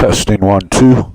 Testing 1 2.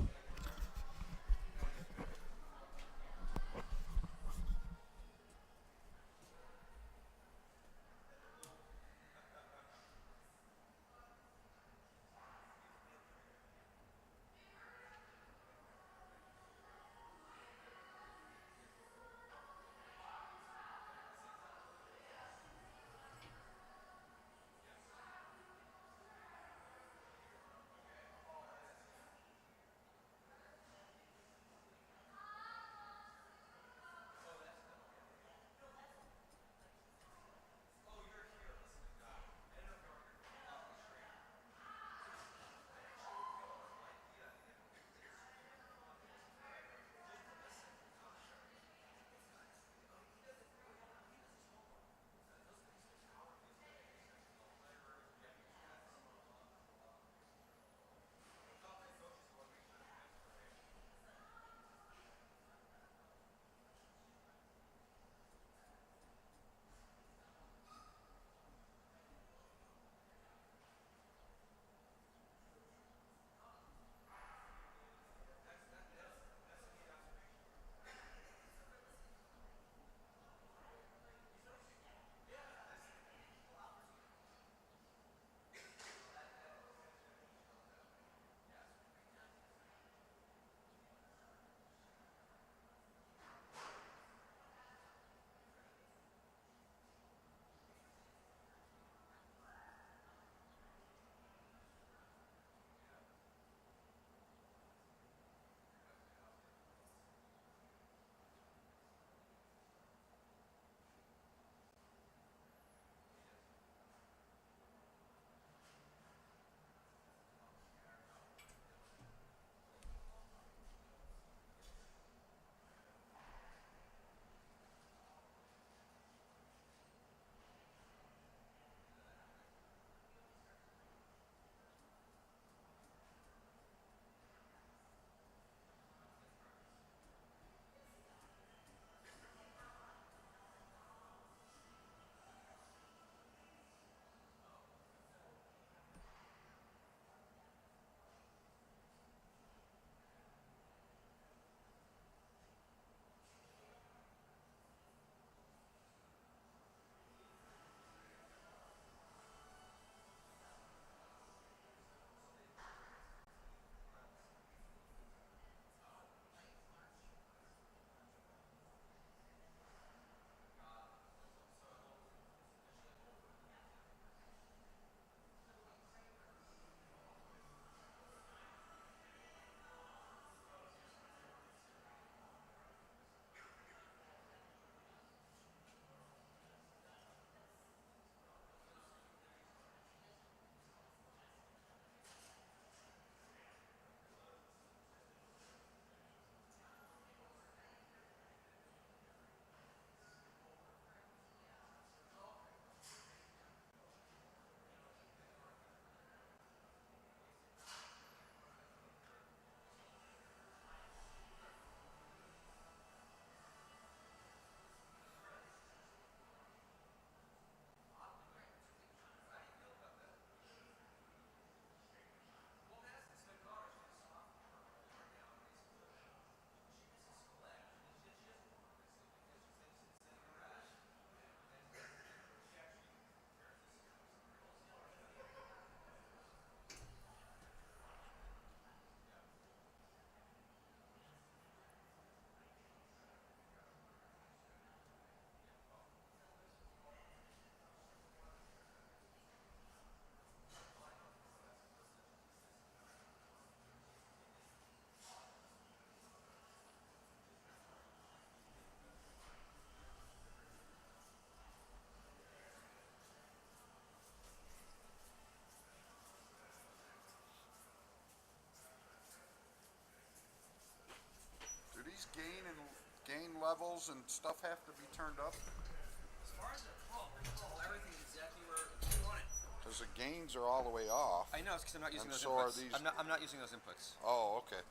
Do these gain levels and stuff have to be turned up? As far as the control, everything's exactly where you want it. Because the gains are all the way off. I know, it's because I'm not using And those so are inputs. these. I'm not using those inputs. Oh, okay.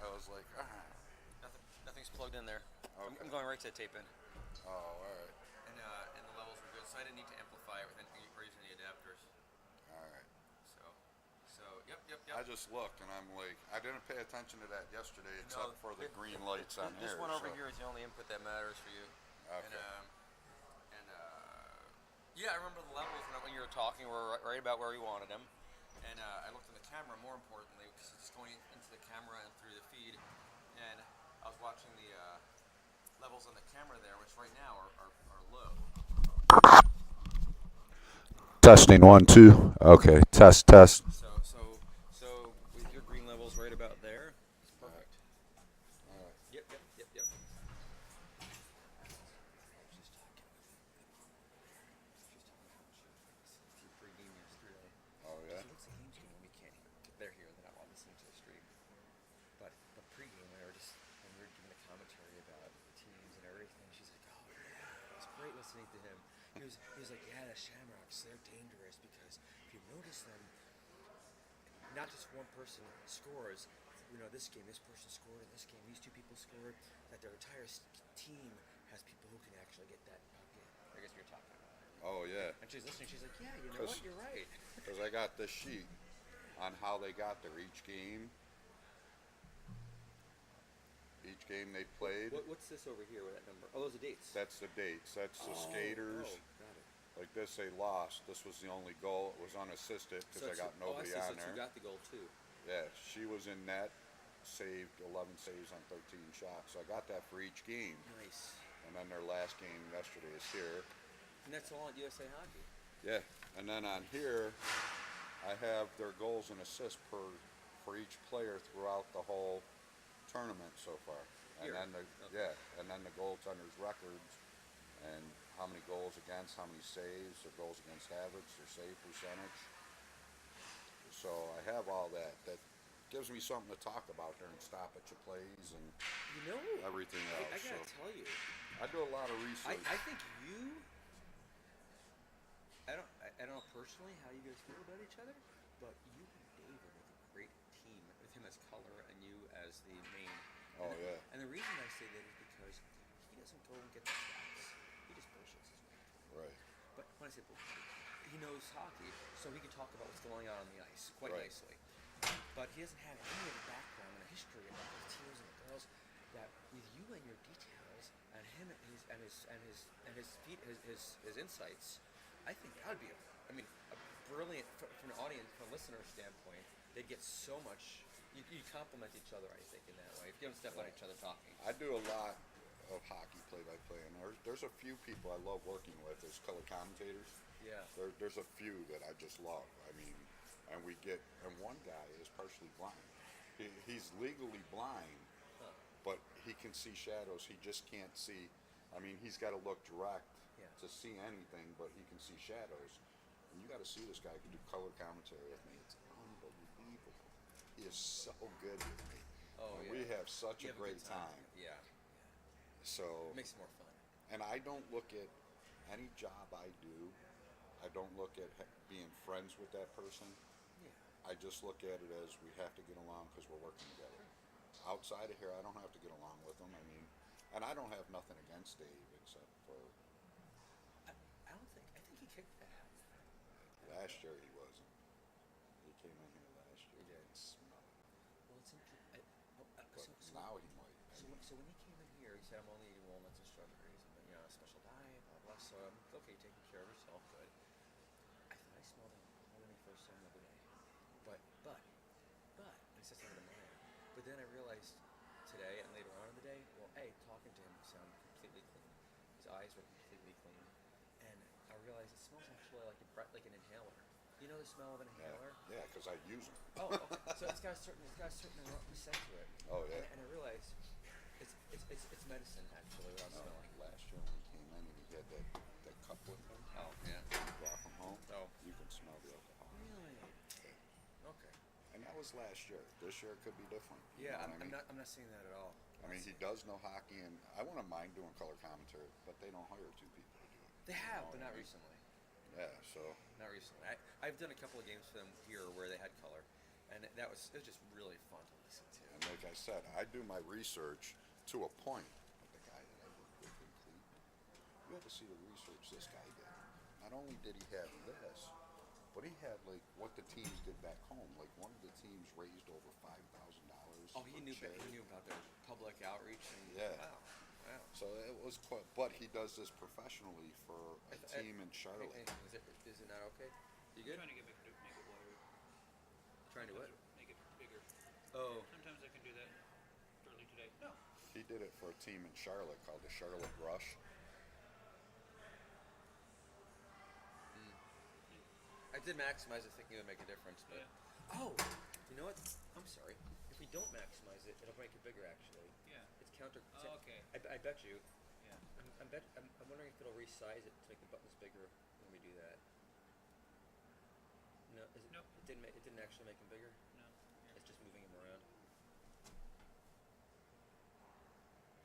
I was like, Nothing's plugged in there. Okay. I'm going right to the tape in. oh, all right, And the levels were good, so I didn't need to amplify it or using the adapters. all right. So, yep. I just looked and I'm like, I didn't pay attention to that yesterday except for the green lights on This there. one over so. here is the only input that matters for you. Okay. Yeah, I remember the levels when you were talking were right about where we wanted them. And I looked at the camera, more importantly, because it's just going into the camera and through the feed. And I was watching the levels on the camera there, which right now are low. Testing 1, 2. Okay, test. So with your green levels right about there, it's perfect. All right. Yep. She's pre-game yesterday. Oh yeah. She looks at games when we can't get there here, then I'm listening to the stream. But pre-game when we were doing the commentary about the teams and everything, she's like, "Oh yeah, it's great listening to him." He was like, "Yeah, the Shamrocks, they're dangerous because if you notice them, not just one person scores. You know, this game, this person scored, and this game, these two people scored. That their entire team has people who can actually get that bucket." I guess you're talking about it. Oh yeah. And she's listening. She's like, "Yeah, you know what? You're right." Because I got this sheet on how they got there each game. Each game they played. What's this over here with that number? Oh, those are dates. That's the dates. That's the skaters. Oh, got it. Like this, they lost. This was the only goal. It was unassisted because I got nobody I see. on So there. you got the goal too. Yeah, she was in net, saved 11 saves on 13 shots. So I got that for each game. Nice. And then their last game yesterday is here. And that's all on USA Hockey. Yeah, and then on here, I have their goals and assists for each player throughout the whole tournament so far. And Here. then and then the goaltenders' records and how many goals against, how many saves, their goals against average, their save percentage. So I have all that. That gives me something to talk about during stoppage of plays and everything else. I gotta tell you, I do a lot of research. I think you. I don't know personally how you guys feel about each other, but you and David make a great team with him as color and you as the main. Oh yeah. And the reason I say that is because he doesn't go and get the stats. He just bullshits his way. Right. But when I say bullshit, he knows hockey, so he can talk about what's going on the ice quite Right. nicely. But he doesn't have any of the background and the history about the teams and the girls that with you and your details and him and his insights, I think that would be a brilliant from an audience, from a listener standpoint. They'd get so much. You complement each other, I think, in that way. If you don't step on each other talking. I do a lot of hockey play-by-play, and there's a few people I love working with as color commentators. Yeah. There's a few that I just love. I mean, and one guy is partially blind. He's legally blind, but he can see shadows. He just can't see. I mean, he's got to look direct to see anything, but he can see shadows. And you got to see this guy can do color commentary with me. It's unbelievable. He is so good with me. Oh, and yeah. we have such You a have great good time. Yeah. So It makes it more fun. and I don't look at any job I do. I don't look at being friends with that person. Yeah. I just look at it as we have to get along because we're working together. Outside of here, I don't have to get along with them. I mean, and I don't have nothing against Dave except for I think he kicked that. last year he wasn't. He came in here last year. He did. And smelled. Well, it's interesting. But now he might. So when he came in here, he said, "I'm only eating walnuts and strawberries, and a special diet, blah blah." So I'm okay, taking care of yourself, good. I thought I smelled him when he first saw him the other day, but I said something to Maya. But then I realized today and later on in the day, well, talking to him sounded completely clean. His eyes were completely clean, and I realized it smells actually like an inhaler. You know the smell of an inhaler? Yeah, because I use them. Oh, okay. So it's got a certain scent to it. Oh yeah. And I realized it's medicine actually what I'm smelling. Last year when he came in and he had that cup with him. Oh yeah. He brought from home. Oh. You can smell the alcohol. Really? Okay. And that was last year. This year it could be different. You Yeah, know what I mean? I'm not saying that at all. I mean, he does know hockey, and I wouldn't mind doing color commentary, but they don't hire two people to do it. They have, but You know not what I mean? recently. Yeah, so Not recently. I've done a couple of games for them here where they had color, and it was just really fun to listen to. and like I said, I do my research to a point. But the guy that I worked with in Cleveland, you have to see the research this guy did. Not only did he have this, But he had like what the teams did back home. Like one of the teams raised over $5,000. Oh, he knew about their public outreach and Yeah. wow. Wow. So it was quite. But he does this professionally for a team in Charlotte. Is it not okay? You good? Trying to make it wider. Trying to what? Make it bigger. Oh. Sometimes I can do that early today. No. He did it for a team in Charlotte called the Charlotte Rush. I did maximize it thinking it would make a difference, but Yeah. oh, you know what? I'm sorry. If we don't maximize it, it'll make it bigger. Actually, Yeah. it's counter. Oh, okay. I bet you. Yeah. I'm wondering if it'll resize it to make the buttons bigger when we do that. No, is it, Nope. It didn't actually make them bigger. No. Here. It's just moving them around.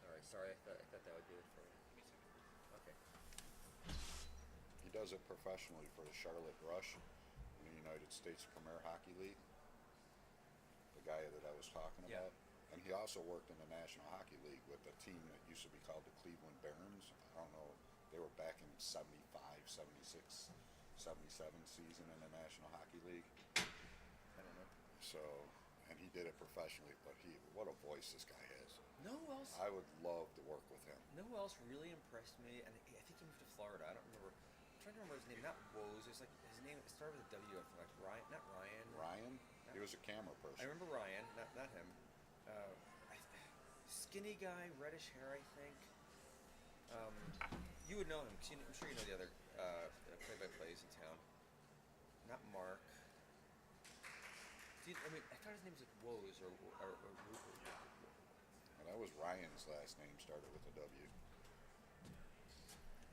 All right. Sorry, I thought that would do it for you. Give me a second. Okay. He does it professionally for the Charlotte Rush in the United States Premier Hockey League. The guy that I was talking Yeah. about. And he also worked in the National Hockey League with a team that used to be called the Cleveland Barons. I don't know. They were back in 75, 76, 77 season in the National Hockey League. I don't know. So, and he did it professionally, but what a voice this guy has. No else. I would love to work with him. No else really impressed me, and I think he moved to Florida. I don't remember. I'm trying to remember his name. Not Woes. It was like his name. It started with a W. I feel like Ryan. Not Ryan. Ryan? He was a camera I person. remember Ryan. Not him. Skinny guy, reddish hair. I think. You would know him because I'm sure you know the other play-by-plays in town. Not Mark. I thought his name was like Woes or And that was Ryan's last name, started with a W.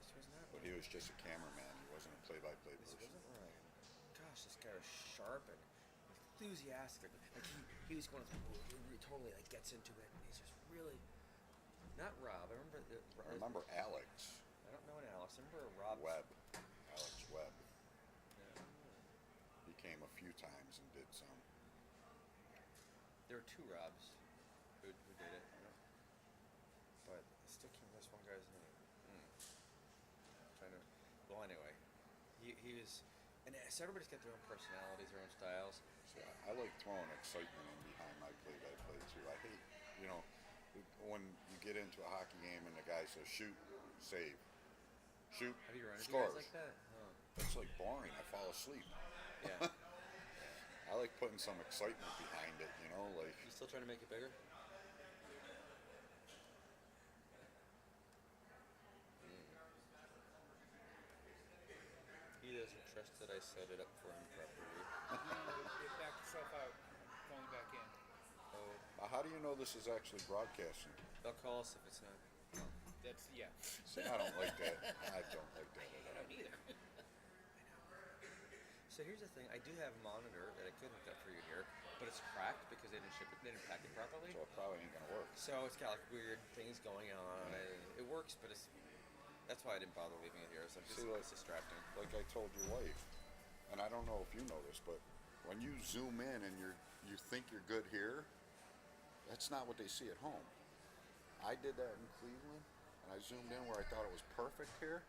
This was not. But he was just a cameraman. He wasn't a play-by-play This person. wasn't Ryan. Gosh, this guy was sharp and enthusiastic. Like he was going he totally like gets into it. And he's just really not Rob. I remember. I remember Alex I don't know an Alex. I remember Rob Webb. Alex Webb. Yeah. He came a few times and did some. There were two Robs who did it. You know? But I still can't remember this one guy's name. Trying to. Well, anyway, he was, and so everybody's got their own personalities, their own styles. So I like throwing excitement in behind my play-by-play too. I hate, when you get into a hockey game and the guy says shoot, save, shoot, Have you run into scores. guys like that? Oh. It's like boring. I fall asleep. Yeah. I like putting some excitement behind it. Like You still trying to make it bigger? He doesn't trust that I set it up for him properly. It backed itself out. Going back in. Oh, how do you know this is actually broadcasting? they'll call us if it's not. That's yeah. See, I don't like that. I don't like that I at all. don't either. So here's the thing. I do have a monitor that I could hook up for you here, but it's cracked because they didn't ship it. They didn't pack it properly. So it probably ain't gonna work. So it's got like weird things going on. It works, but that's why I didn't bother leaving it here. So See, like- it's distracting. Like I told your wife, and I don't know if you know this, but when you zoom in and you think you're good here, that's not what they see at home. I did that in Cleveland, and I zoomed in where I thought it was perfect here,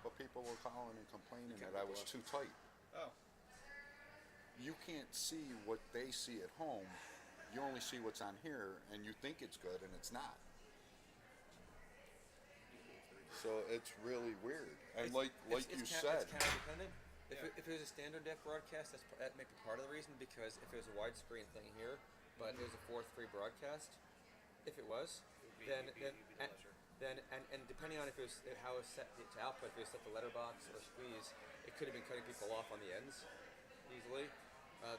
but people were calling and complaining You that can't I was look. too tight. Oh. You can't see what they see at home. You only see what's on here, and you think it's good, and it's not. So it's really weird. And like you said, it's kind of dependent. If, Yeah. if it was a standard def broadcast, that may be part of the reason. Because if it was a widescreen thing here, but it was a 4:3 broadcast, if it was, then It'd be the lesser. and depending on if it was how it was set to output, if it was set to letterbox or squeeze, it could have been cutting people off on the ends easily.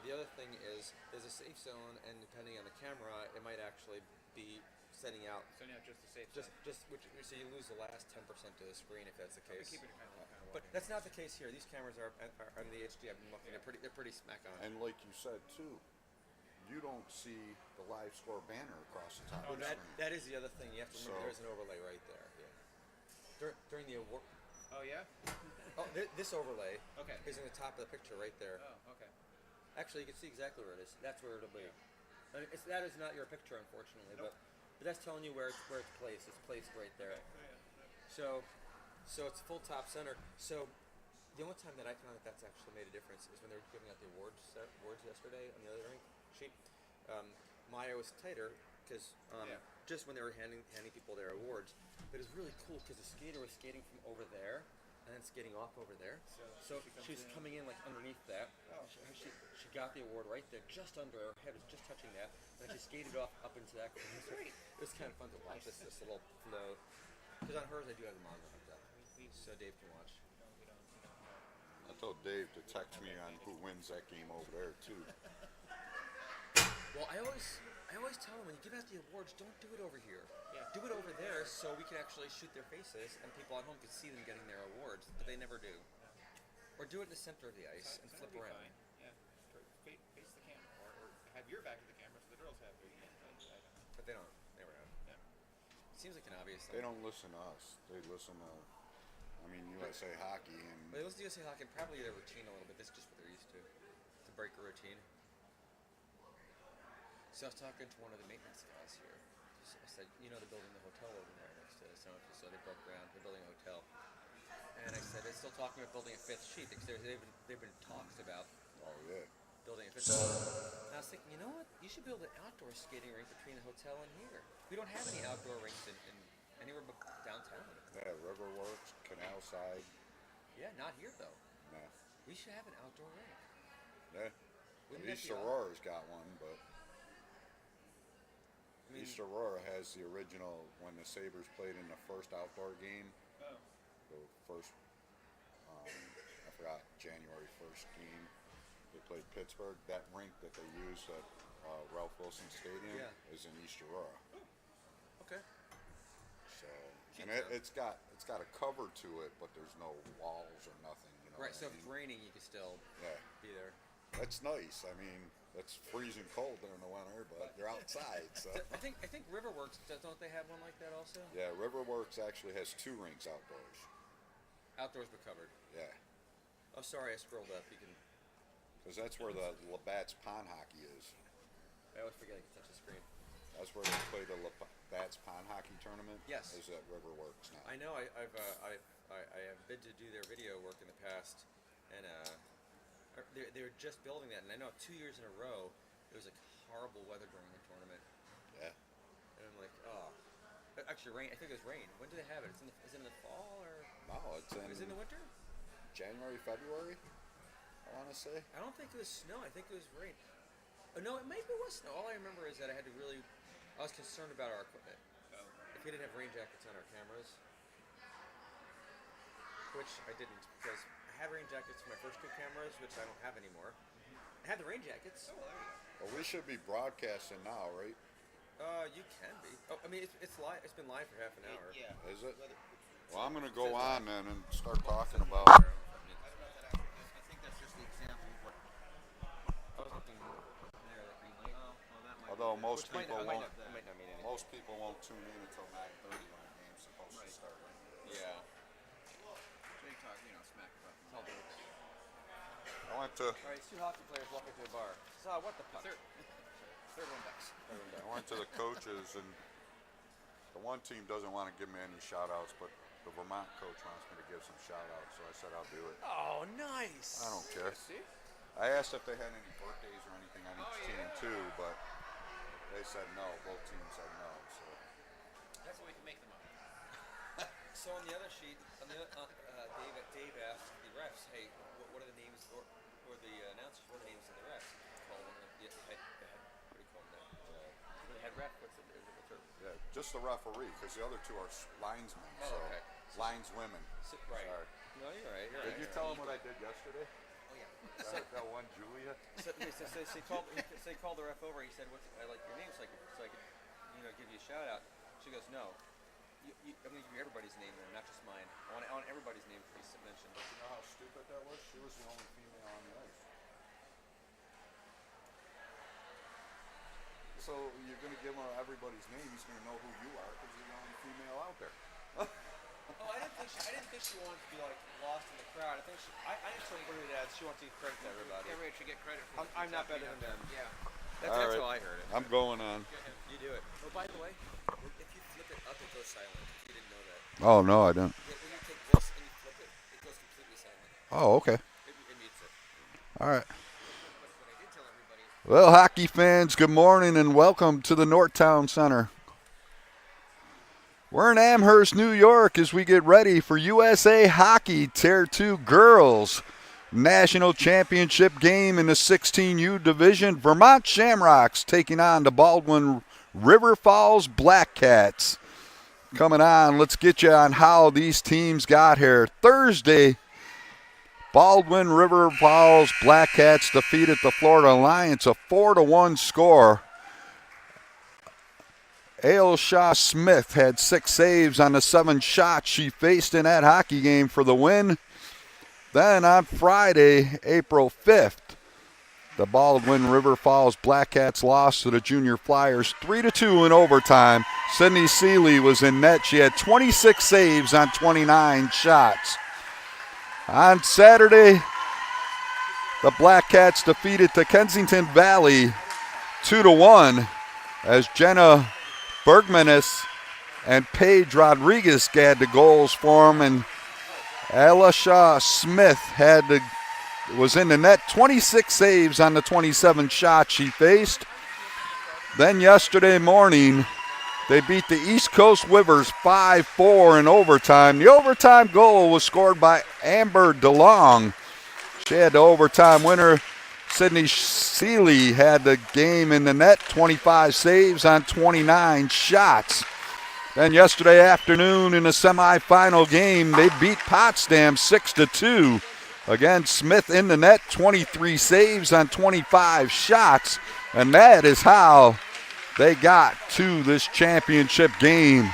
The other thing is there's a safe zone, and depending on the camera, it might actually be sending out Sending out just the safe just side. so you lose the last 10% of the screen if that's the We case. keep it kind of But that's not the case here. These cameras are on the HD. I've been looking. They're pretty smack on. and like you said too, you don't see the live score banner across the top Oh, of the screen. that is the other thing. You have to remember So- there's an overlay right there. Yeah. During the award. Oh yeah. Oh, this overlay Okay. is in the top of the picture right there. Oh okay. Actually, you can see exactly where it is. That's where it'll be. I mean, that is not your picture, unfortunately, Nope. but that's telling you where it's placed. It's placed right there. Okay. Oh, yeah. So it's full top center. So The only time that I found that that's actually made a difference is when they were giving out the awards yesterday on the other rink sheet. Maya was tighter because just when they were handing people their awards, but it was really cool because the skater was skating from over there and then skating off over there. So she was coming in like underneath that. Oh. She got the award right there, just under her head was just touching that, and then she skated off up into that. It was kind of fun to watch this little flow. Because on hers I do have the manga hooked up, so Dave can watch. I told Dave to text me on who wins that game over there too. Well, I always tell them when you give out the awards, don't do it over here. Yeah. Do it over there so we can actually shoot their faces and people at home can see them getting their awards, but they never do. Or do it in the center of the ice and flip around. Fine. Yeah. Face the camera, or have your back to the camera so the girls have their camera. But they don't. Never have. Yeah. Seems like an obvious thing. They don't listen to us. They listen to, USA Hockey and. They listen to USA Hockey and probably their routine a little bit. That's just what they're used to break a routine. So I was talking to one of the maintenance guys here. I said, they're building the hotel over there next to Shamrocks, so they broke ground. They're building a hotel. And I said, they're still talking about building a fifth sheet because they've been talks about building a fifth sheet. And I was thinking, you know what? You should build an outdoor skating rink between the hotel and here. We don't have any outdoor rinks in anywhere but downtown. Yeah, Riverworks, Canal Side. Yeah, not here though. No. We should have an outdoor rink. Yeah. East Aurora's got one, but East Aurora has the original when the Sabres played in the first outdoor game. Oh. The first, I forgot, January 1st game. They played Pittsburgh. That rink that they used at Ralph Wilson Stadium is in East Aurora. Okay. So, and it's got a cover to it, but there's no walls or nothing. Right. So if it's raining, you can still be there. That's nice. That's freezing cold during the winter, but they're outside. So I think Riverworks, don't they have one like that also? Yeah, Riverworks actually has 2 rinks outdoors. Outdoors but covered. Yeah. Oh, sorry, I scrolled up. You can. Because that's where the Labatt's Pond Hockey is. I always forget I can touch the screen. That's where they play the Labatt's Pond Hockey tournament. Yes. Is at Riverworks now. I know. I have bid to do their video work in the past, and they were just building that, and I know 2 years in a row it was like horrible weather during the tournament. Yeah. And I'm like, oh. Actually, rain. I think it was rain. When do they have it? Is it in the fall or? No, it's in. Is it in the winter? January, February. I want to say. I don't think it was snow. I think it was rain. Oh, no, it maybe was snow. All I remember is that I was concerned about our equipment. Oh. If we didn't have rain jackets on our cameras, which I didn't, because I had rain jackets for my first 2 cameras, which I don't have anymore. I had the rain jackets. Oh, there you go. Well, we should be broadcasting now, right? You can be. Oh, I mean, it's live. It's been live for half an hour. Yeah. Is it? Whether, Well, I'm going to go on then and start talking about. I think that's just the example of what. I was looking there, that green light. Oh, well, that might. Although be most Might people not won't. mean anything. Most people won't tune in until 9:30 when the game's supposed to start. Yeah. They talk, smack about them. Tell Dave. I went to. All right, 2 hockey players walk into a bar. So what the fuck? Third one back. I went to the coaches, and the one team doesn't want to give me any shout-outs, but the Vermont coach wants me to give some shout-outs, so I said I'll do it. Oh, nice. I don't care. See? I asked if they had any birthdays or anything on each team too, but they said no. Both teams said no. So That's what we can make them up. So on the other sheet, Dave asked the refs, "Hey, what are the names or the announcers? What are the names of the refs?" Call one of the head. What do you call them? The head ref. What's her? yeah, just the referee, because the other 2 are linesmen. Oh, so okay. lineswomen. Right. Sorry. No, you're right. Did you tell them what I did yesterday? Oh yeah. That one, Julia. So he called the ref over. He said, "What's I like your name so I could give you a shout out." She goes, "No, I'm gonna give you everybody's name there, not just mine. I want everybody's name to be mentioned." You know how stupid that was? She was the only female on the ice. So you're gonna give her everybody's name. He's gonna know who you are because you're the only female out there. Oh, I didn't think she wanted to be like lost in the crowd. I didn't think she wants to give credit to everybody. Everybody should get credit for I'm not better than them. Yeah. That's All right. how I heard it. I'm going on. You do it. Oh, by the way, if you flip it up, it goes silent. If you didn't know that. Oh no, I don't. When you take this and you flip it, it goes completely silent. Oh, okay. It mutes it. All right. But I did tell everybody. Well, hockey fans, good morning and welcome to the Northtown Center. We're in Amherst, New York as we get ready for USA Hockey Tier 2 Girls National Championship game in the 16U division. Vermont Shamrocks taking on the Baldwin River Falls Black Cats. Coming on, let's get you on how these teams got here. Thursday, Baldwin River Falls Black Cats defeated the Florida Alliance, a 4-1 score. Ailshaw Smith had 6 saves on the 7 shots she faced in that hockey game for the win. Then on Friday, April 5th, the Baldwin River Falls Black Cats lost to the Junior Flyers 3-2 in overtime. Sydney Seeley was in net. She had 26 saves on 29 shots. On Saturday, the Black Cats defeated the Kensington Valley 2-1 as Jenna Bergmanis and Paige Rodriguez had the goals for them, and Ailshaw Smith was in the net, 26 saves on the 27 shots she faced. Then yesterday morning, they beat the East Coast Wivers 5-4 in overtime. The overtime goal was scored by Amber DeLong. She had the overtime winner. Sydney Seeley had the game in the net, 25 saves on 29 shots. Then yesterday afternoon in the semifinal game, they beat Potsdam 6-2. Again, Smith in the net, 23 saves on 25 shots. And that is how they got to this championship game.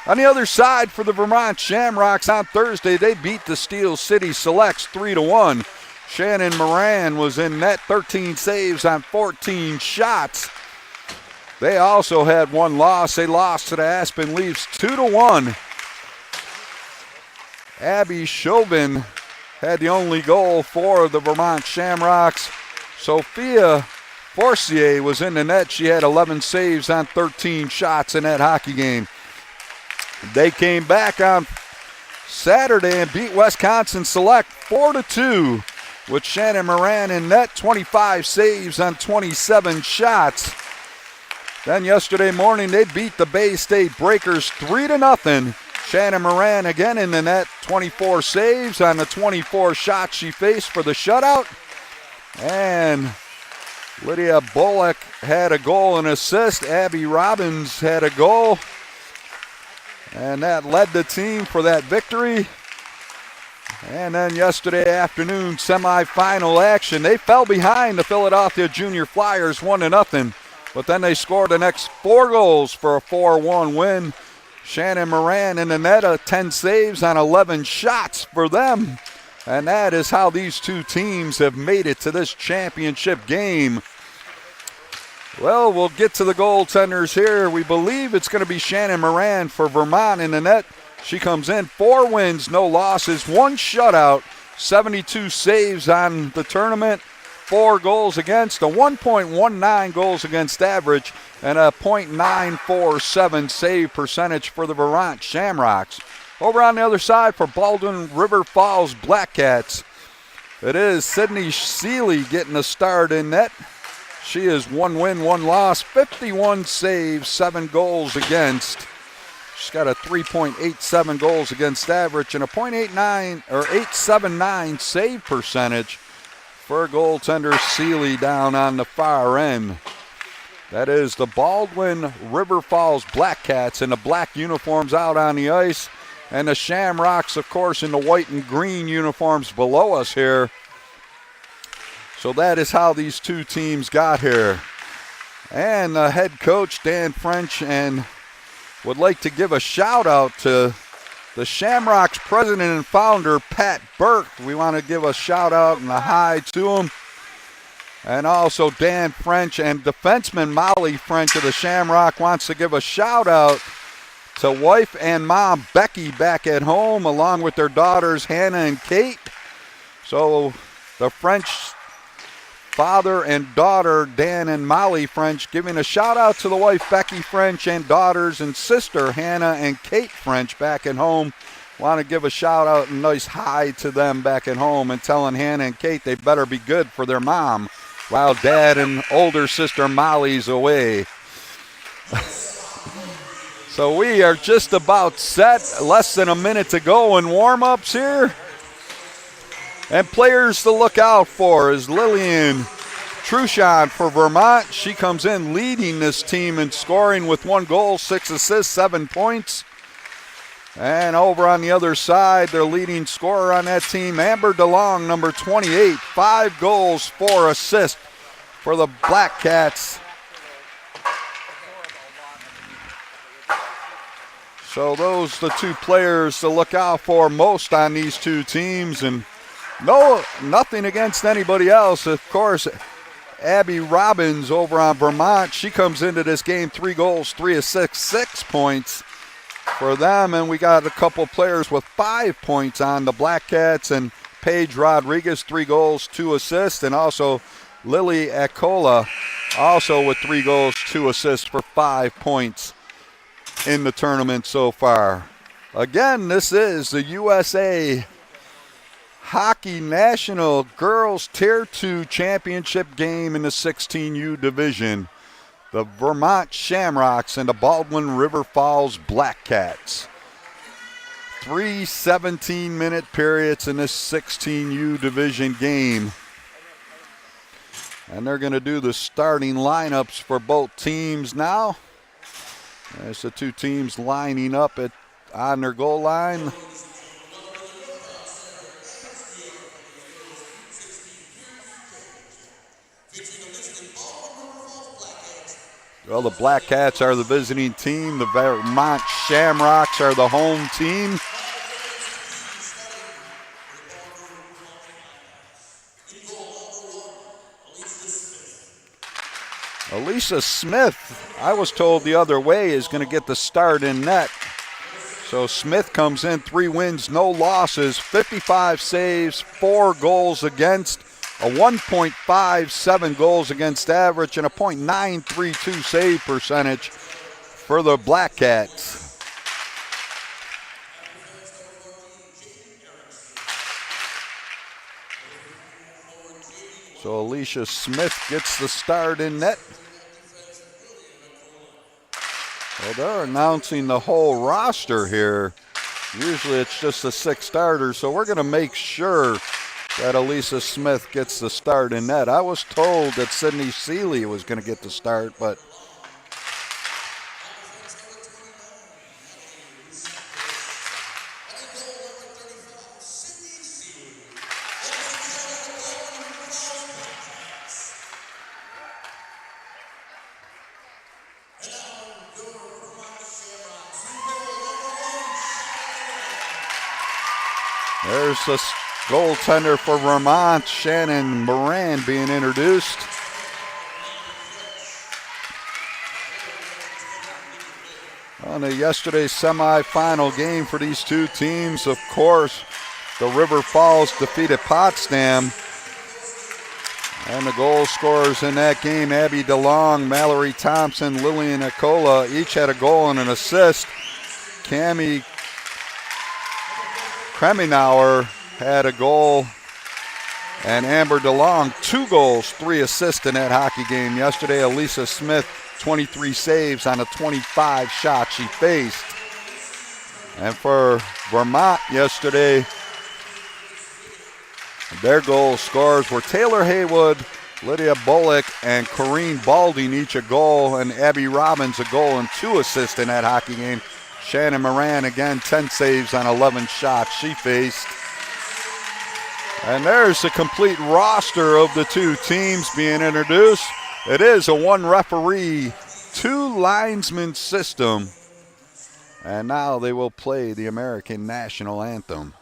On the other side for the Vermont Shamrocks on Thursday, they beat the Steel City Selects 3-1. Shannon Moran was in net, 13 saves on 14 shots. They also had one loss. They lost to the Aspen Leafs 2-1. Abby Chauvin had the only goal for the Vermont Shamrocks. Sophia Forcier was in the net. She had 11 saves on 13 shots in that hockey game. They came back on Saturday and beat Wisconsin Select 4-2 with Shannon Moran in net, 25 saves on 27 shots. Then yesterday morning, they beat the Bay State Breakers 3-0. Shannon Moran again in the net, 24 saves on the 24 shots she faced for the shutout. And Lydia Bullock had a goal and assist. Abby Robbins had a goal. And that led the team for that victory. And then yesterday afternoon, semifinal action. They fell behind the Philadelphia Junior Flyers 1-0. But then they scored the next 4 goals for a 4-1 win. Shannon Moran in the net, 10 saves on 11 shots for them. And that is how these two teams have made it to this championship game. Well, we'll get to the goaltenders here. We believe it's going to be Shannon Moran for Vermont in the net. She comes in, 4 wins, no losses, 1 shutout, 72 saves on the tournament, 4 goals against, a 1.19 goals against average, and a .947 save percentage for the Vermont Shamrocks. Over on the other side for Baldwin River Falls Black Cats, it is Sydney Seeley getting a start in net. She is 1 win, 1 loss, 51 saves, 7 goals against. She's got a 3.87 goals against average and a .89 or .879 save percentage for goaltender Seeley down on the far end. That is the Baldwin River Falls Black Cats in the black uniforms out on the ice, and the Shamrocks, of course, in the white and green uniforms below us here. So that is how these two teams got here. And the head coach, Dan French, and would like to give a shout out to the Shamrocks president and founder, Pat Burke. We want to give a shout out and a hi to him. And also Dan French and defenseman Molly French of the Shamrock wants to give a shout out to wife and mom Becky back at home along with their daughters Hannah and Kate. So the French father and daughter, Dan and Molly French, giving a shout out to the wife Becky French and daughters and sister Hannah and Kate French back at home Want to give a shout out and nice hi to them back at home and telling Hannah and Kate they better be good for their mom while Dad and older sister Molly's away. So we are just about set. Less than a minute to go in warm-ups here. And players to look out for is Lillian Truchon for Vermont. She comes in leading this team in scoring with 1 goal, 6 assists, 7 points. And over on the other side, their leading scorer on that team, Amber DeLong, number 28, 5 goals, 4 assists for the Black Cats. So those are the 2 players to look out for most on these 2 teams. And nothing against anybody else. Of course, Abby Robbins over on Vermont, she comes into this game 3 goals, 3 assists, 6 points for them. And we got a couple players with 5 points on the Black Cats, and Paige Rodriguez, 3 goals, 2 assists, and also Lily Acola also with 3 goals, 2 assists for 5 points in the tournament so far. Again, this is the USA Hockey National Girls Tier 2 Championship game in the 16U division. The Vermont Shamrocks and the Baldwin River Falls Black Cats. 3 17-minute periods in this 16U division game. And they're going to do the starting lineups for both teams now. There's the 2 teams lining up on their goal line. Well, the Black Cats are the visiting team. The Vermont Shamrocks are the home team. Elisa Smith, I was told the other way, is going to get the start in net. So Smith comes in, 3 wins, no losses, 55 saves, 4 goals against, a 1.57 goals against average, and a .932 save percentage for the Black Cats. So Alicia Smith gets the start in net. Well, they're announcing the whole roster here. Usually it's just the 6 starters, so we're going to make sure that Elisa Smith gets the start in net. I was told that Sydney Seeley was going to get the start, but there's the goaltender for Vermont, Shannon Moran, being introduced. On yesterday's semifinal game for these 2 teams, of course, the River Falls defeated Potsdam. And the goal scorers in that game, Abby DeLong, Mallory Thompson, Lillian Acola, each had a goal and an assist. Cammie Kremenauer had a goal, and Amber DeLong 2 goals, 3 assists in that hockey game yesterday. Elisa Smith, 23 saves on the 25 shots she faced. And for Vermont yesterday, their goal scorers were Taylor Haywood, Lydia Bullock, and Corrine Balding, each a goal, and Abby Robbins a goal and 2 assists in that hockey game. Shannon Moran, again, 10 saves on 11 shots she faced. And there's the complete roster of the 2 teams being introduced. It is a 1-referee, 2 linesman system. And now they will play the American National Anthem.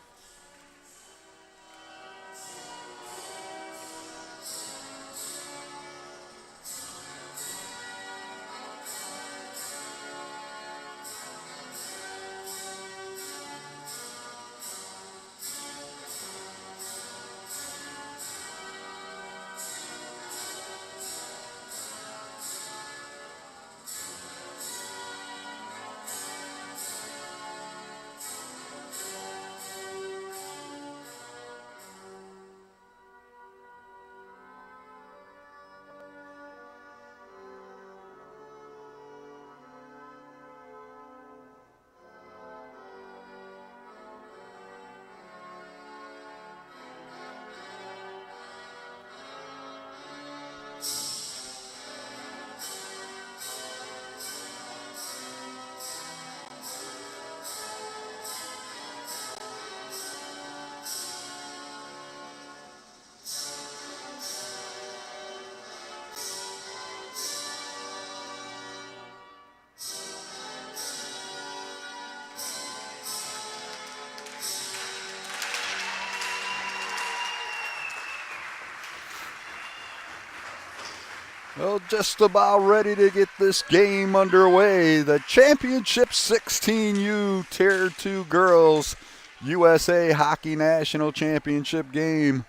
Well, just about ready to get this game underway. The Championship 16U Tier 2 Girls USA Hockey National Championship game,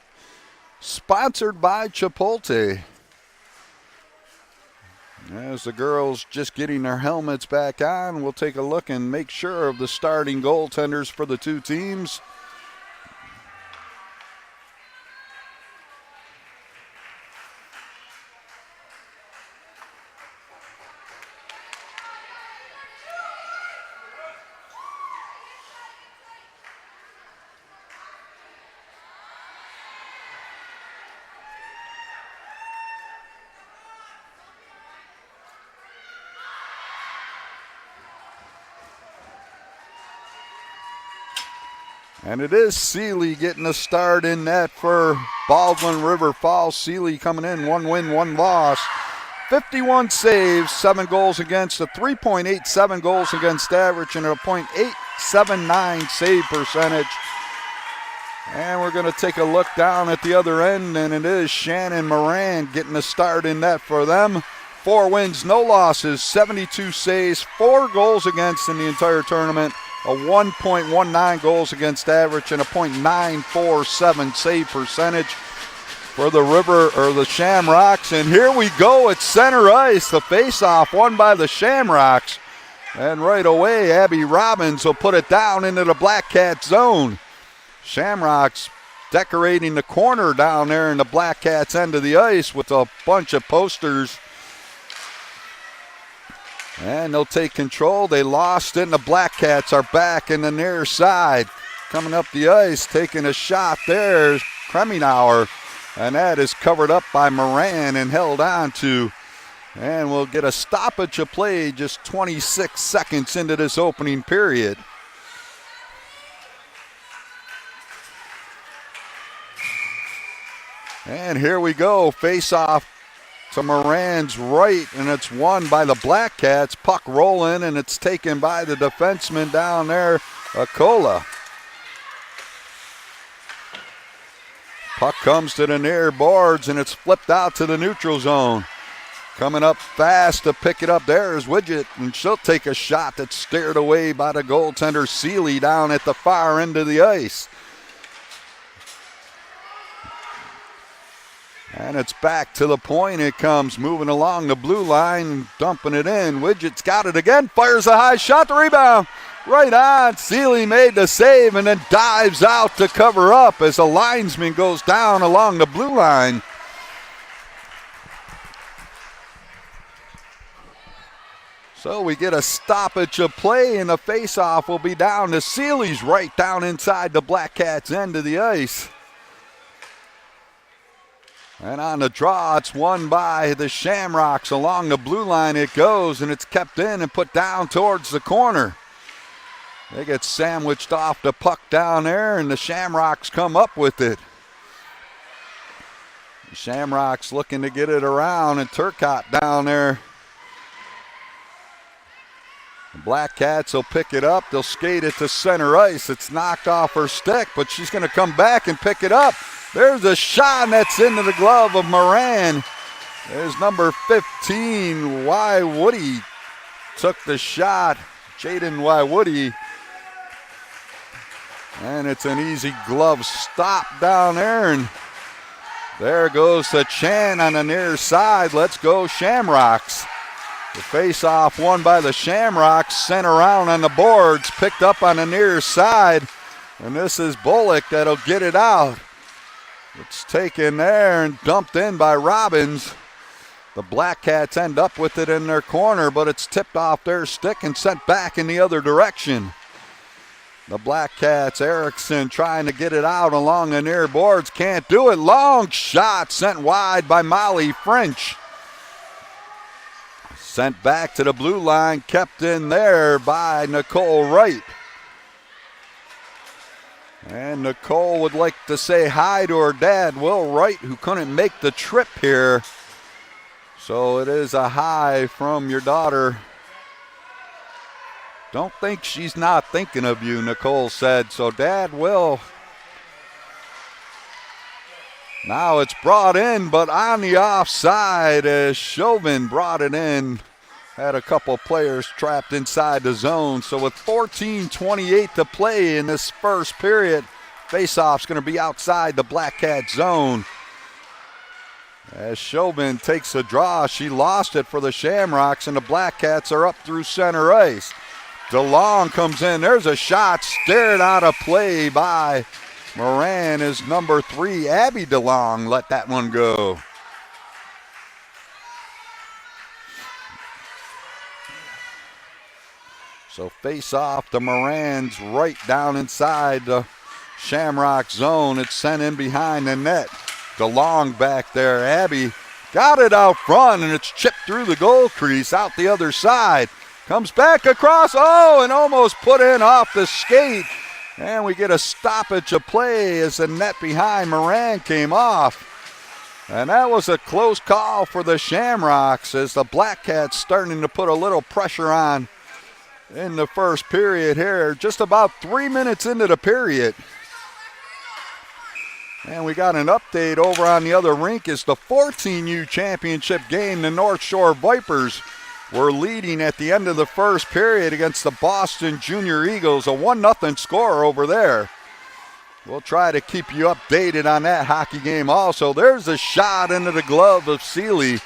sponsored by Chipotle. As the girls just getting their helmets back on, we'll take a look and make sure of the starting goaltenders for the two teams. And it is Seeley getting a start in net for Baldwin River Falls. Seeley coming in, 1 win, 1 loss. 51 saves, 7 goals against, a 3.87 goals against average, and a .879 save percentage. And we're going to take a look down at the other end, and it is Shannon Moran getting a start in net for them. 4 wins, no losses, 72 saves, 4 goals against in the entire tournament. A 1.19 goals against average and a .947 save percentage for the Shamrocks. And here we go at center ice. The faceoff won by the Shamrocks. And right away, Abby Robbins will put it down into the Black Cat zone. Shamrocks decorating the corner down there in the Black Cats end of the ice with a bunch of posters. And they'll take control. They lost it, and the Black Cats are back in the near side. Coming up the ice, taking a shot there is Kremenauer. And that is covered up by Moran and held on to. And we'll get a stoppage of play just 26 seconds into this opening period. And here we go, face-off to Moran's right, and it's won by the Black Cats. Puck rolling, and it's taken by the defenseman down there, Acola. Puck comes to the near boards, and it's flipped out to the neutral zone. Coming up fast to pick it up there is Widget, and she'll take a shot that's steered away by the goaltender Seeley down at the far end of the ice. And it's back to the point. It comes moving along the blue line, dumping it in. Widget's got it again, fires a high shot, the rebound. Right on. Seeley made the save and then dives out to cover up as a linesman goes down along the blue line. So we get a stoppage of play, and the faceoff will be down to Seeley's right down inside the Black Cats end of the ice. And on the draw, it's won by the Shamrocks. Along the blue line it goes, and it's kept in and put down towards the corner. They get sandwiched off the puck down there, and the Shamrocks come up with it. The Shamrocks looking to get it around, and Turcotte down there. The Black Cats will pick it up. They'll skate it to center ice. It's knocked off her stick, but she's going to come back and pick it up. There's a shot that's into the glove of Moran. There's number 15, Y. Woody, took the shot. Jaden Y. Woody. And it's an easy glove stop down there. And there goes the Chan on the near side. Let's go Shamrocks. The face-off won by the Shamrocks, sent around on the boards, picked up on the near side. And this is Bullock that'll get it out. It's taken there and dumped in by Robbins. The Black Cats end up with it in their corner, but it's tipped off their stick and sent back in the other direction. The Black Cats, Erickson trying to get it out along the near boards. Can't do it. Long shot sent wide by Molly French. Sent back to the blue line, kept in there by Nicole Wright. And Nicole would like to say hi to her dad, Will Wright, who couldn't make the trip here. So it is a hi from your daughter. Don't think she's not thinking of you, Nicole said. So Dad Will Now it's brought in, but on the offside as Chauvin brought it in. Had a couple players trapped inside the zone. So with 14:28 to play in this first period, faceoff's going to be outside the Black Cat zone. As Chauvin takes a draw, she lost it for the Shamrocks, and the Black Cats are up through center ice. DeLong comes in. There's a shot stared out of play by Moran as number 3, Abby DeLong, let that one go. So face off to Moran's right down inside the Shamrock zone. It's sent in behind the net. DeLong back there. Abby got it out front, and it's chipped through the goal crease out the other side. Comes back across, and almost put in off the skate. And we get a stoppage of play as the net behind Moran came off. And that was a close call for the Shamrocks as the Black Cats starting to put a little pressure on in the first period here. Just about 3 minutes into the period. And we got an update over on the other rink. It's the 14U championship game. The North Shore Vipers were leading at the end of the first period against the Boston Junior Eagles. A 1-0 score over there. We'll try to keep you updated on that hockey game also. There's a shot into the glove of Seeley,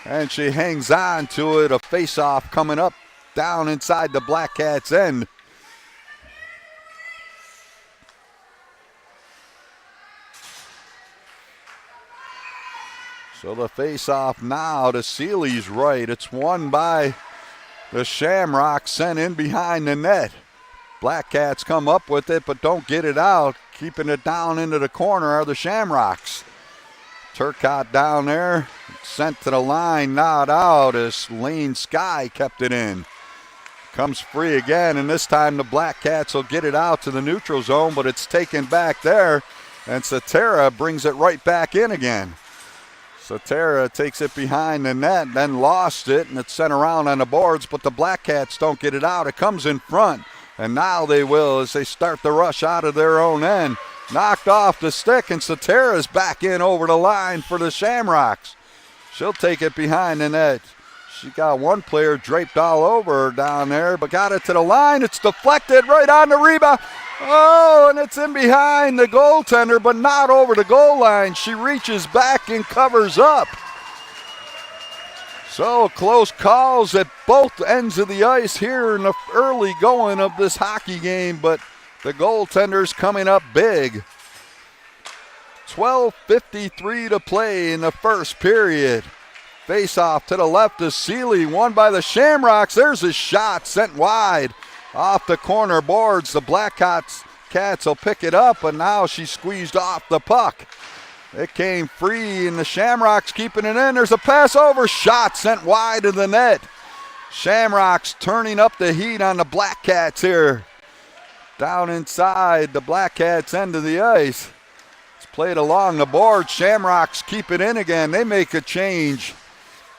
and she hangs on to it. A face-off coming up down inside the Black Cats' end. So the face-off now to Seeley's right. It's won by the Shamrocks, sent in behind the net. Black Cats come up with it but don't get it out. Keeping it down into the corner are the Shamrocks. Turcotte down there, sent to the line, not out as Lane Sky kept it in. Comes free again, and this time the Black Cats will get it out to the neutral zone, but it's taken back there, and Satera brings it right back in again. Satera takes it behind the net, then lost it, and it's sent around on the boards, but the Black Cats don't get it out. It comes in front, and now they will as they start the rush out of their own end. Knocked off the stick, and Satera's back in over the line for the Shamrocks. She'll take it behind the net. She got one player draped all over her down there, but got it to the line. It's deflected right on the rebound. And it's in behind the goaltender, but not over the goal line. She reaches back and covers up. So close calls at both ends of the ice here in the early going of this hockey game, but the goaltender's coming up big. 12:53 to play in the first period. Face off to the left of Seeley, won by the Shamrocks. There's a shot sent wide off the corner boards. The Black Cats will pick it up, and now she squeezed off the puck. It came free, and the Shamrocks keeping it in. There's a pass over, shot sent wide of the net. Shamrocks turning up the heat on the Black Cats here. Down inside the Black Cats end of the ice. It's played along the board. Shamrocks keep it in again. They make a change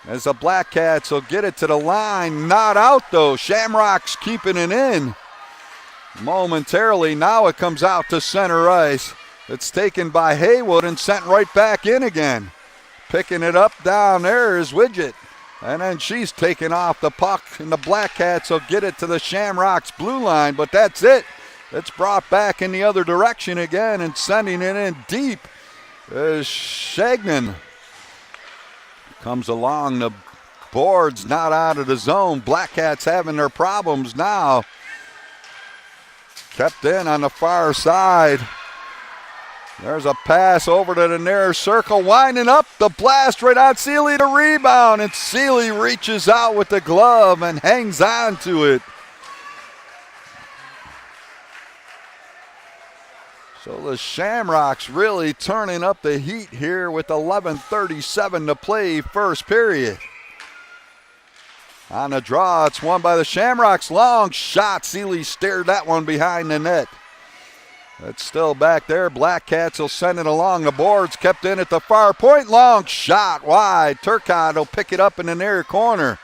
as the Black Cats will get it to the line. Not out though. Shamrocks keeping it in. Momentarily, now it comes out to center ice. It's taken by Haywood and sent right back in again. Picking it up down there is Widget. And then she's taken off the puck, and the Black Cats will get it to the Shamrocks blue line, but that's it. It's brought back in the other direction again and sending it in deep is Shagnon. Comes along the boards, not out of the zone. Black Cats having their problems now. Kept in on the far side. There's a pass over to the near circle, winding up the blast right on Seeley to rebound, and Seeley reaches out with the glove and hangs on to it. So the Shamrocks really turning up the heat here with 11:37 to play first period. On the draw, it's won by the Shamrocks. Long shot. Seeley steered that one behind the net. It's still back there. Black Cats will send it along the boards. Kept in at the far point. Long shot wide. Turcotte will pick it up in the near corner.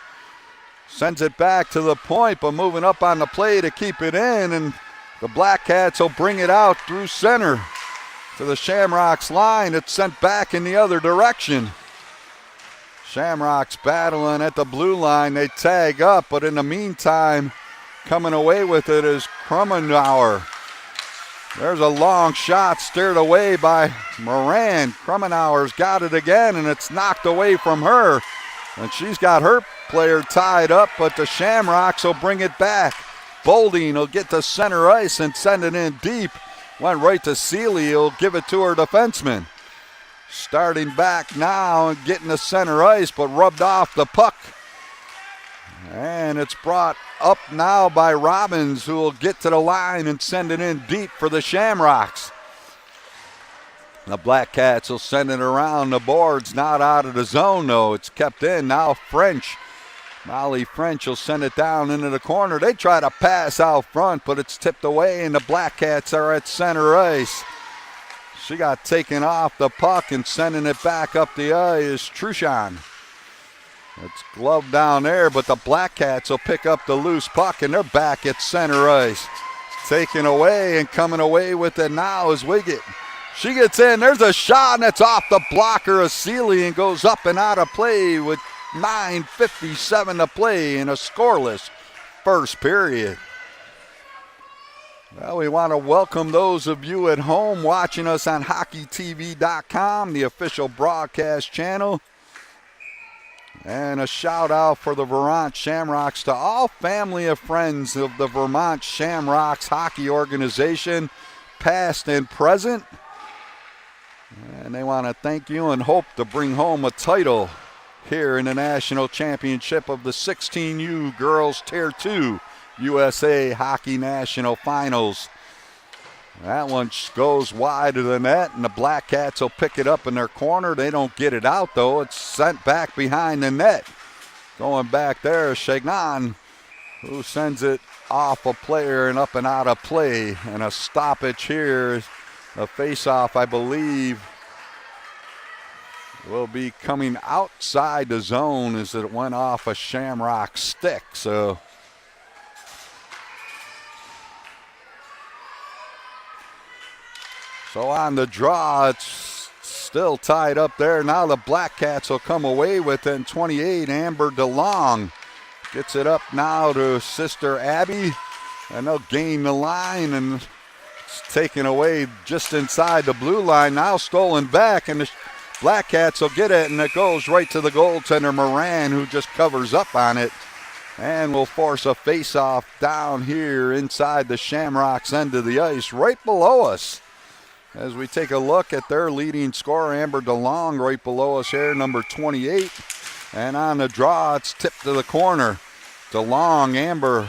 Sends it back to the point, but moving up on the play to keep it in. And the Black Cats will bring it out through center. to the Shamrocks line. It's sent back in the other direction. Shamrocks battling at the blue line. They tag up, but in the meantime, coming away with it is Krummenauer. There's a long shot steered away by Moran. Krummenauer's got it again, and it's knocked away from her. And she's got her player tied up, but the Shamrocks will bring it back. Bolding will get to center ice and send it in deep. Went right to Seeley. He'll give it to her defenseman. Starting back now and getting to center ice, but rubbed off the puck. And it's brought up now by Robbins, who will get to the line and send it in deep for the Shamrocks. The Black Cats will send it around the boards, not out of the zone though. It's kept in. Now French. Molly French will send it down into the corner. They try to pass out front, but it's tipped away, and the Black Cats are at center ice. She got taken off the puck, and sending it back up the ice is Truchon. It's gloved down there, but the Black Cats will pick up the loose puck, and they're back at center ice. Taken away and coming away with it now is Wiggett. She gets in. There's a shot, and it's off the blocker of Seeley and goes up and out of play with 9:57 to play in a scoreless first period. Well, we want to welcome those of you at home watching us on HockeyTV.com, the official broadcast channel. And a shout out for the Vermont Shamrocks to all family and friends of the Vermont Shamrocks hockey organization, past and present. And they want to thank you and hope to bring home a title here in the national championship of the 16U Girls Tier 2 USA Hockey National Finals. That one goes wide of the net, and the Black Cats will pick it up in their corner. They don't get it out, though. It's sent back behind the net. Going back there is Chagnon, who sends it off a player and up and out of play. And a stoppage here. A face-off, I believe, will be coming outside the zone as it went off a Shamrock stick. So on the draw, it's still tied up there. Now the Black Cats will come away with it in 28. Amber DeLong gets it up now to Sister Abby, and they'll gain the line, and it's taken away just inside the blue line. Now stolen back, and the Black Cats will get it, and it goes right to the goaltender Moran, who just covers up on it, and will force a face-off down here inside the Shamrocks end of the ice, right below us. As we take a look at their leading scorer, Amber DeLong, right below us here, number 28. And on the draw, it's tipped to the corner. DeLong, Amber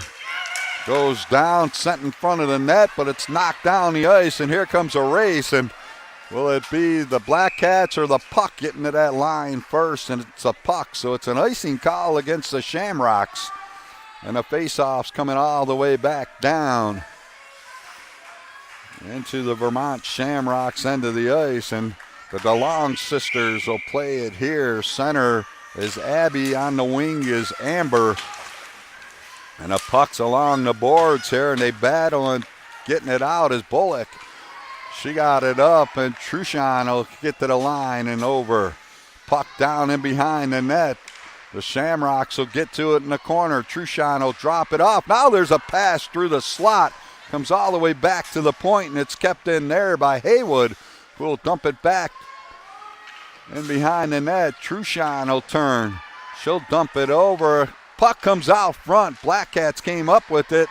goes down, sent in front of the net, but it's knocked down the ice, and here comes a race. And will it be the Black Cats or the puck getting to that line first? And it's a puck, so it's an icing call against the Shamrocks. And the face-off's coming all the way back down into the Vermont Shamrocks end of the ice, and the DeLong sisters will play it here. Center is Abby, on the wing is Amber, and the puck's along the boards here, and they battle and getting it out is Bullock. She got it up, and Truchon will get to the line and over. Puck down in behind the net. The Shamrocks will get to it in the corner. Truchon will drop it off. Now there's a pass through the slot. Comes all the way back to the point, and it's kept in there by Haywood, who will dump it back in behind the net. Truchon will turn. She'll dump it over. Puck comes out front. Black Cats came up with it,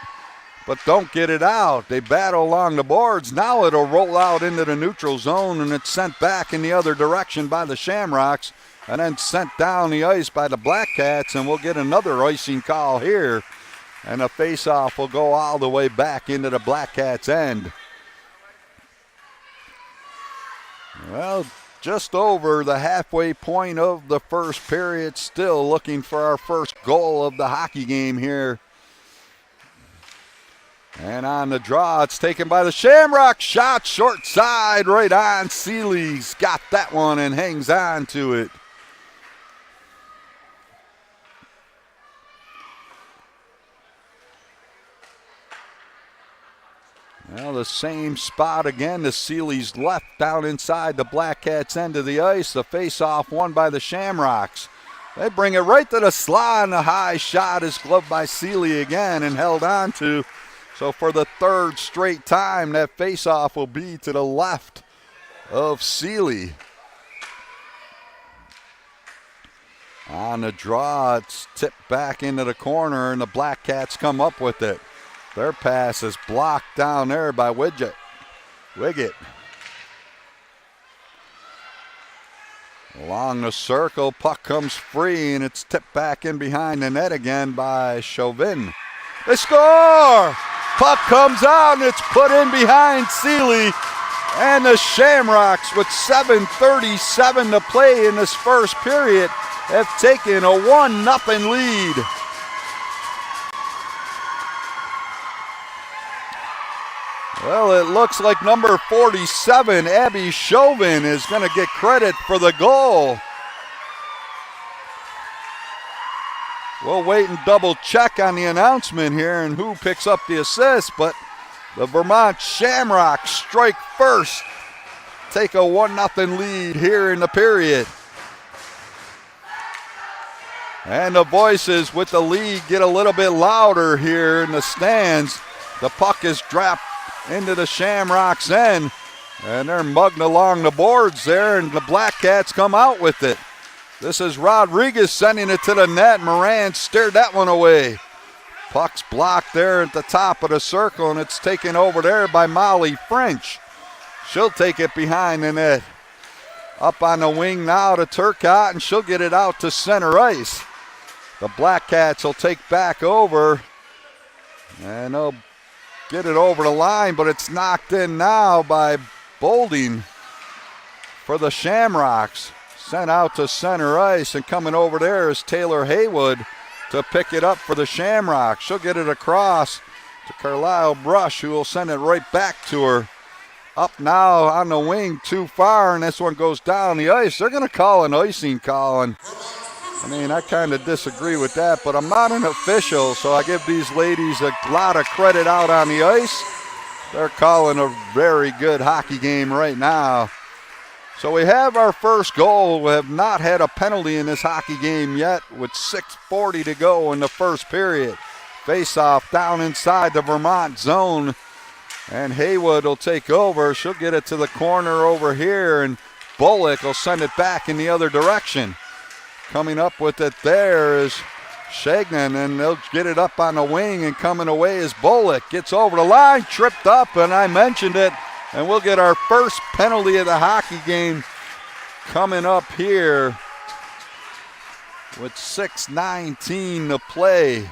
but don't get it out. They battle along the boards. Now it'll roll out into the neutral zone, and it's sent back in the other direction by the Shamrocks, and then sent down the ice by the Black Cats, and we'll get another icing call here. And a face-off will go all the way back into the Black Cats' end. Well, just over the halfway point of the first period, still looking for our first goal of the hockey game here. And on the draw, it's taken by the Shamrocks. Shot short side, right on. Seeley's got that one and hangs on to it. Well, the same spot again to Seeley's left down inside the Black Cats' end of the ice. The face-off won by the Shamrocks. They bring it right to the slot, and the high shot is gloved by Seeley again and held on to. So for the third straight time, that face-off will be to the left of Seeley. On the draw, it's tipped back into the corner, and the Black Cats come up with it. Their pass is blocked down there by Wiggett. Along the circle, puck comes free, and it's tipped back in behind the net again by Chauvin. They score! Puck comes out, and it's put in behind Seeley. And the Shamrocks, with 7:37 to play in this first period, have taken a 1-0 lead. Well, it looks like number 47, Abby Chauvin, is going to get credit for the goal. We'll wait and double check on the announcement here and who picks up the assist, but the Vermont Shamrocks strike first, take a 1-0 lead here in the period. And the voices with the lead get a little bit louder here in the stands. The puck is dropped into the Shamrocks' end, and they're mugging along the boards there, and the Black Cats come out with it. This is Rodriguez sending it to the net. Moran steered that one away. Puck's blocked there at the top of the circle, and it's taken over there by Molly French. She'll take it behind the net. Up on the wing now to Turcotte, and she'll get it out to center ice. The Black Cats will take back over, and they'll get it over the line, but it's knocked in now by Bolding for the Shamrocks. Sent out to center ice, and coming over there is Taylor Haywood to pick it up for the Shamrocks. She'll get it across to Carlisle Brush, who will send it right back to her. Up now on the wing, too far, and this one goes down the ice. They're going to call an icing call, and I kind of disagree with that, but I'm not an official, so I give these ladies a lot of credit out on the ice. They're calling a very good hockey game right now. So we have our first goal. We have not had a penalty in this hockey game yet with 6:40 to go in the first period. Face-off down inside the Vermont zone, and Haywood will take over. She'll get it to the corner over here, and Bullock will send it back in the other direction. Coming up with it there is Shagnon, and they'll get it up on the wing, and coming away is Bullock. Gets over the line, tripped up, and I mentioned it, and we'll get our first penalty of the hockey game coming up here with 6:19 to play.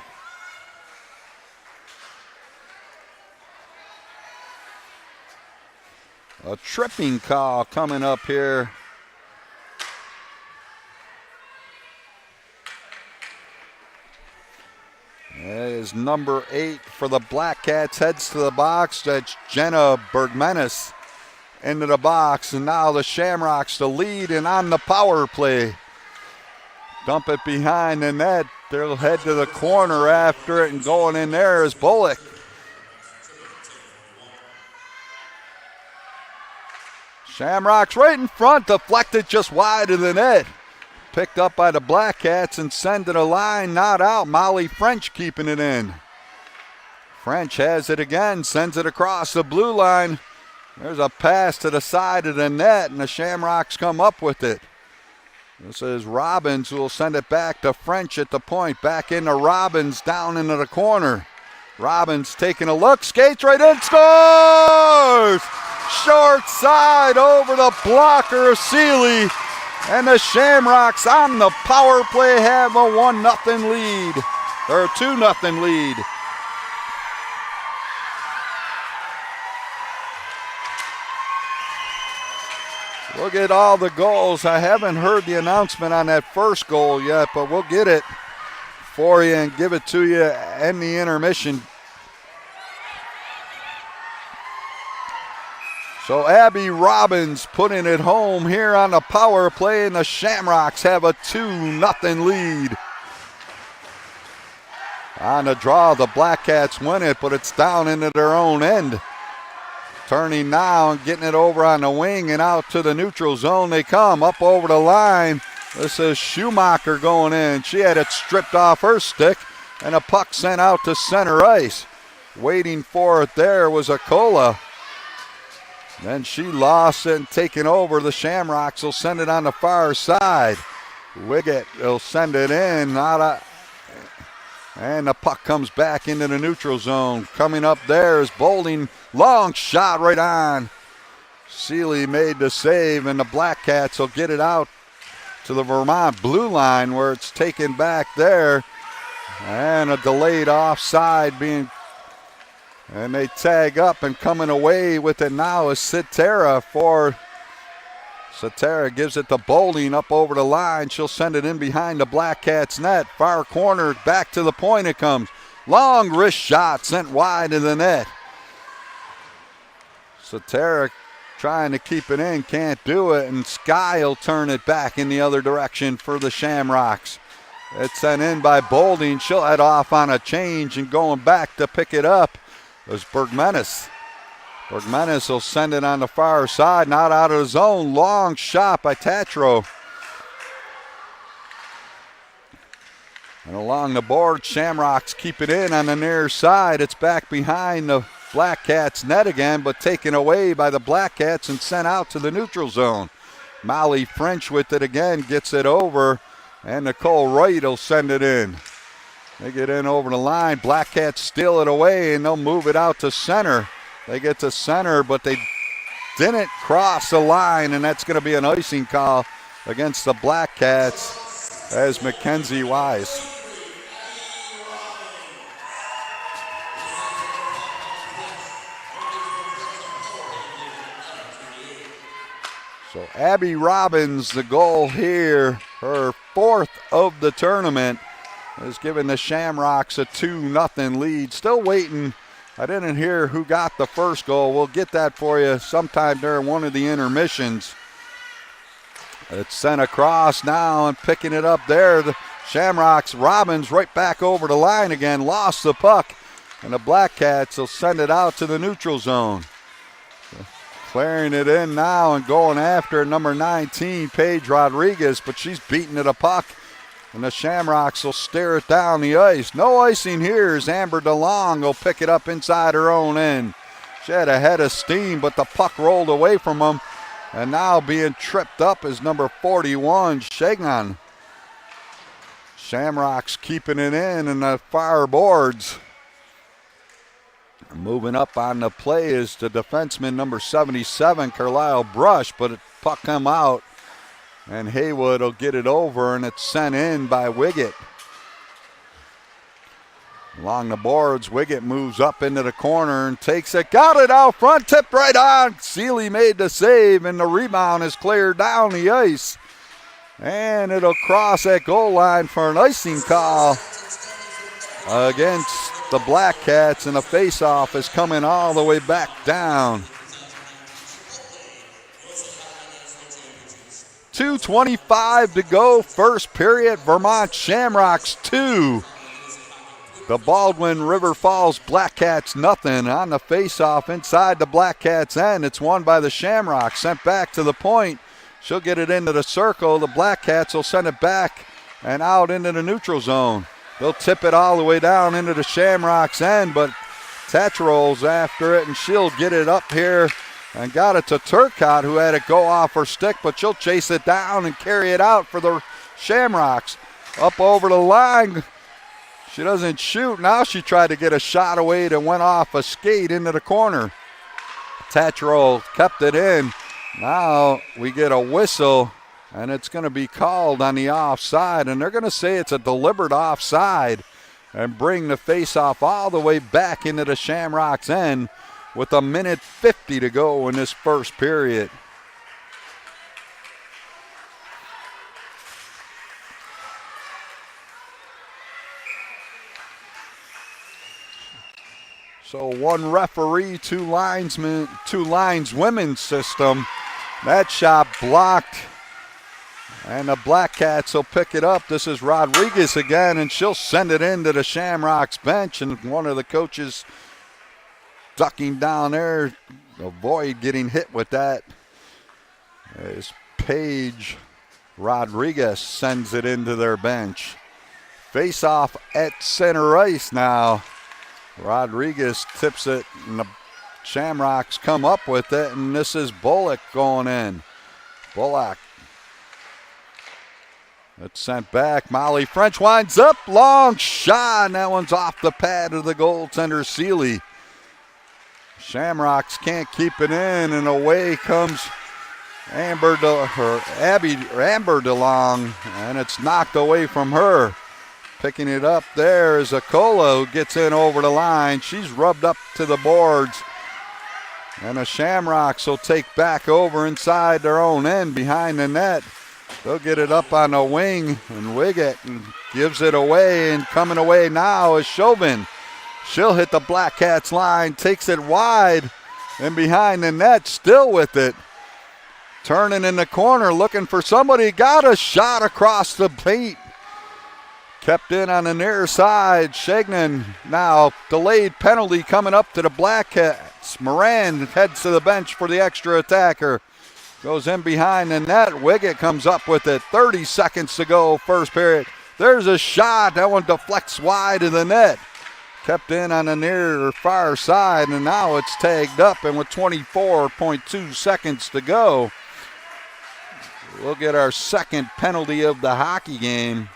A tripping call coming up here. That is number 8 for the Black Cats. Heads to the box. That's Jenna Bergmanis into the box. And now the Shamrocks to lead and on the power play. Dump it behind the net. They'll head to the corner after it, and going in there is Bullock. Shamrocks right in front, deflected just wide of the net. Picked up by the Black Cats and send to the line, not out. Molly French keeping it in. French has it again, sends it across the blue line. There's a pass to the side of the net, and the Shamrocks come up with it. This is Robbins who will send it back to French at the point. Back into Robbins, down into the corner. Robbins taking a look, skates right in, scores! Short side over the blocker of Seeley. And the Shamrocks on the power play have a 1-0 lead, or a 2-0 lead. We'll get all the goals. I haven't heard the announcement on that first goal yet, but we'll get it for you and give it to you in the intermission. So Abby Robbins putting it home here on the power play, and the Shamrocks have a 2-0 lead. On the draw, the Black Cats win it, but it's down into their own end. Turning now and getting it over on the wing and out to the neutral zone they come. Up over the line. This is Schumacher going in. She had it stripped off her stick and a puck sent out to center ice. Waiting for it there was Acola. Then she lost it and taken over. The Shamrocks will send it on the far side. Wiggett will send it in. And the puck comes back into the neutral zone. Coming up there is Bolding. Long shot right on. Seeley made the save, and the Black Cats will get it out to the Vermont blue line where it's taken back there. And a delayed offside being... And they tag up, and coming away with it now is Cetera for... Cetera gives it to Bolding up over the line. She'll send it in behind the Black Cats net. Far corner, back to the point it comes. Long wrist shot sent wide of the net. Cetera trying to keep it in, can't do it, and Sky will turn it back in the other direction for the Shamrocks. It's sent in by Bolding. She'll head off on a change, and going back to pick it up is Bergmenis. Bergmenis will send it on the far side, not out of the zone. Long shot by Tatro. And along the board, Shamrocks keep it in on the near side. It's back behind the Black Cats net again, but taken away by the Black Cats and sent out to the neutral zone. Molly French with it again, gets it over, and Nicole Wright will send it in. They get in over the line. Black Cats steal it away, and they'll move it out to center. They get to center, but they didn't cross the line, and that's going to be an icing call against the Black Cats as Mackenzie Wise. So Abby Robbins, the goal here, her fourth of the tournament, is giving the Shamrocks a 2-0 lead. Still waiting. I didn't hear who got the first goal. We'll get that for you sometime during one of the intermissions. It's sent across now and picking it up there. The Shamrocks, Robbins right back over the line again. Lost the puck. And the Black Cats will send it out to the neutral zone. Clearing it in now and going after number 19, Paige Rodriguez, but she's beating it a puck. And the Shamrocks will stare it down the ice. No icing here as Amber DeLong will pick it up inside her own end. She had a head of steam, but the puck rolled away from them. And now being tripped up is number 41, Shagan. Shamrocks keeping it in the far boards. Moving up on the play is the defenseman number 77, Carlisle Brush, but it puck come out. And Haywood will get it over, and it's sent in by Wiggett. Along the boards, Wiggett moves up into the corner and takes it. Got it out front, tipped right on. Seeley made the save, and the rebound is cleared down the ice. And it'll cross that goal line for an icing call against the Black Cats, and the face-off is coming all the way back down. 2:25 to go, first period. Vermont Shamrocks 2. The Baldwin River Falls Black Cats nothing. On the face-off inside the Black Cats end. It's won by the Shamrocks. Sent back to the point. She'll get it into the circle. The Black Cats will send it back and out into the neutral zone. They'll tip it all the way down into the Shamrocks end, but Tatcherol's after it, and she'll get it up here and got it to Turcotte, who had it go off her stick, but she'll chase it down and carry it out for the Shamrocks. Up over the line. She doesn't shoot. Now she tried to get a shot away that went off a skate into the corner. Tatcherol kept it in. Now we get a whistle, and it's going to be called on the offside, and they're going to say it's a deliberate offside and bring the face-off all the way back into the Shamrocks end with 1:50 to go in this first period. So one referee, two linesmen, two lines women's system. That shot blocked. And the Black Cats will pick it up. This is Rodriguez again, and she'll send it into the Shamrocks bench. And one of the coaches ducking down there. Avoid getting hit with that. As Paige Rodriguez sends it into their bench. Face off at center ice now. Rodriguez tips it, and the Shamrocks come up with it, and this is Bullock going in. Bullock. It's sent back. Molly French winds up. Long shot, and that one's off the pad of the goaltender, Seeley. Shamrocks can't keep it in, and away comes Amber DeLong, and it's knocked away from her. Picking it up there is Acola, who gets in over the line. She's rubbed up to the boards. And the Shamrocks will take back over inside their own end behind the net. They'll get it up on the wing, and Wiggett gives it away, and coming away now is Chauvin. She'll hit the Black Cats line, takes it wide, and behind the net, still with it. Turning in the corner, looking for somebody, got a shot across the paint. Kept in on the near side. Shagnon now delayed penalty coming up to the Black Cats. Moran heads to the bench for the extra attacker. Goes in behind the net. Wiggett comes up with it. 30 seconds to go, first period. There's a shot. That one deflects wide of the net. Kept in on the near far side, and now it's tagged up, and with 24.2 seconds to go, we'll get our second penalty of the hockey game.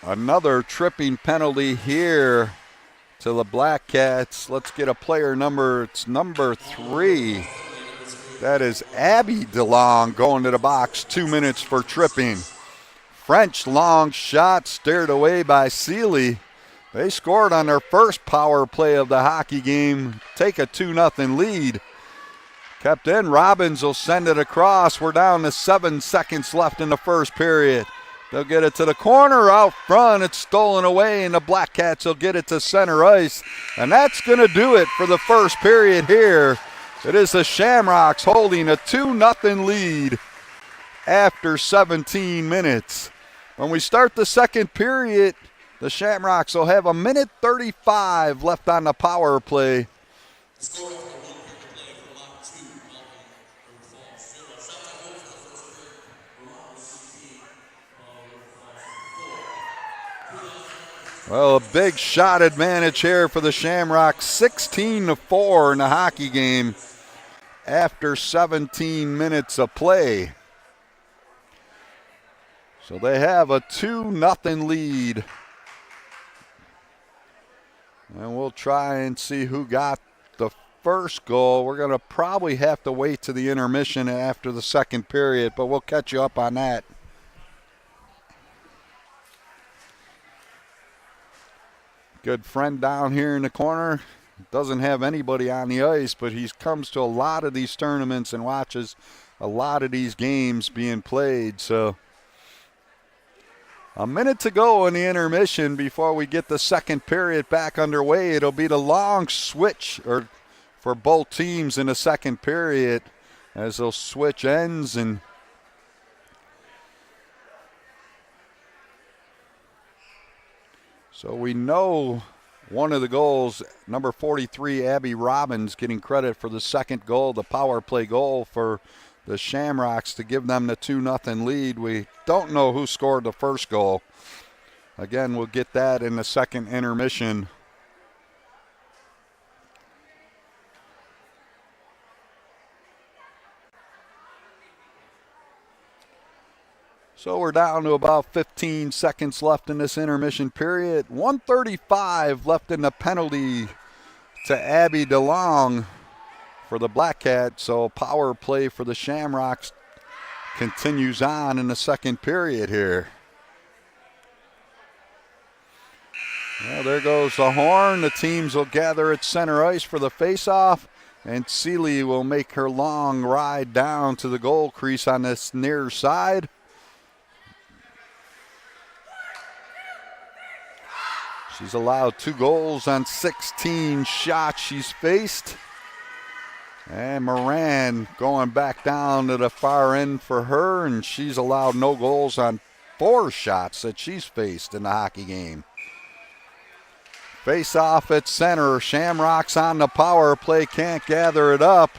Another tripping penalty here to the Black Cats. Let's get a player number. It's number 3. That is Abby DeLong going to the box. 2 minutes for tripping. French long shot steered away by Seeley. They scored on their first power play of the hockey game. Take a 2-0 lead. Kept in. Robbins will send it across. We're down to 7 seconds left in the first period. They'll get it to the corner out front. It's stolen away, and the Black Cats will get it to center ice. And that's going to do it for the first period here. It is the Shamrocks holding a 2-0 lead after 17 minutes. When we start the second period, the Shamrocks will have 1:35 left on the power play. Well, a big shot advantage here for the Shamrocks. 16-4 in the hockey game after 17 minutes of play. So they have a 2-0 lead. And we'll try and see who got the first goal. We're going to probably have to wait to the intermission after the second period, but we'll catch you up on that. Good friend down here in the corner. Doesn't have anybody on the ice, but he comes to a lot of these tournaments and watches a lot of these games being played. So a minute to go in the intermission before we get the second period back underway. It'll be the long switch for both teams in the second period as they'll switch ends. And so we know one of the goals, number 43, Abby Robbins, getting credit for the second goal, the power play goal for the Shamrocks to give them the 2-0 lead. We don't know who scored the first goal. Again, we'll get that in the second intermission. So we're down to about 15 seconds left in this intermission period. 1:35 left in the penalty to Abby DeLong for the Black Cats. So power play for the Shamrocks continues on in the second period here. Well, there goes the horn. The teams will gather at center ice for the faceoff, and Seeley will make her long ride down to the goal crease on this near side. She's allowed 2 goals on 16 shots she's faced. And Moran going back down to the far end for her, and she's allowed no goals on 4 shots that she's faced in the hockey game. Face off at center. Shamrocks on the power play, can't gather it up.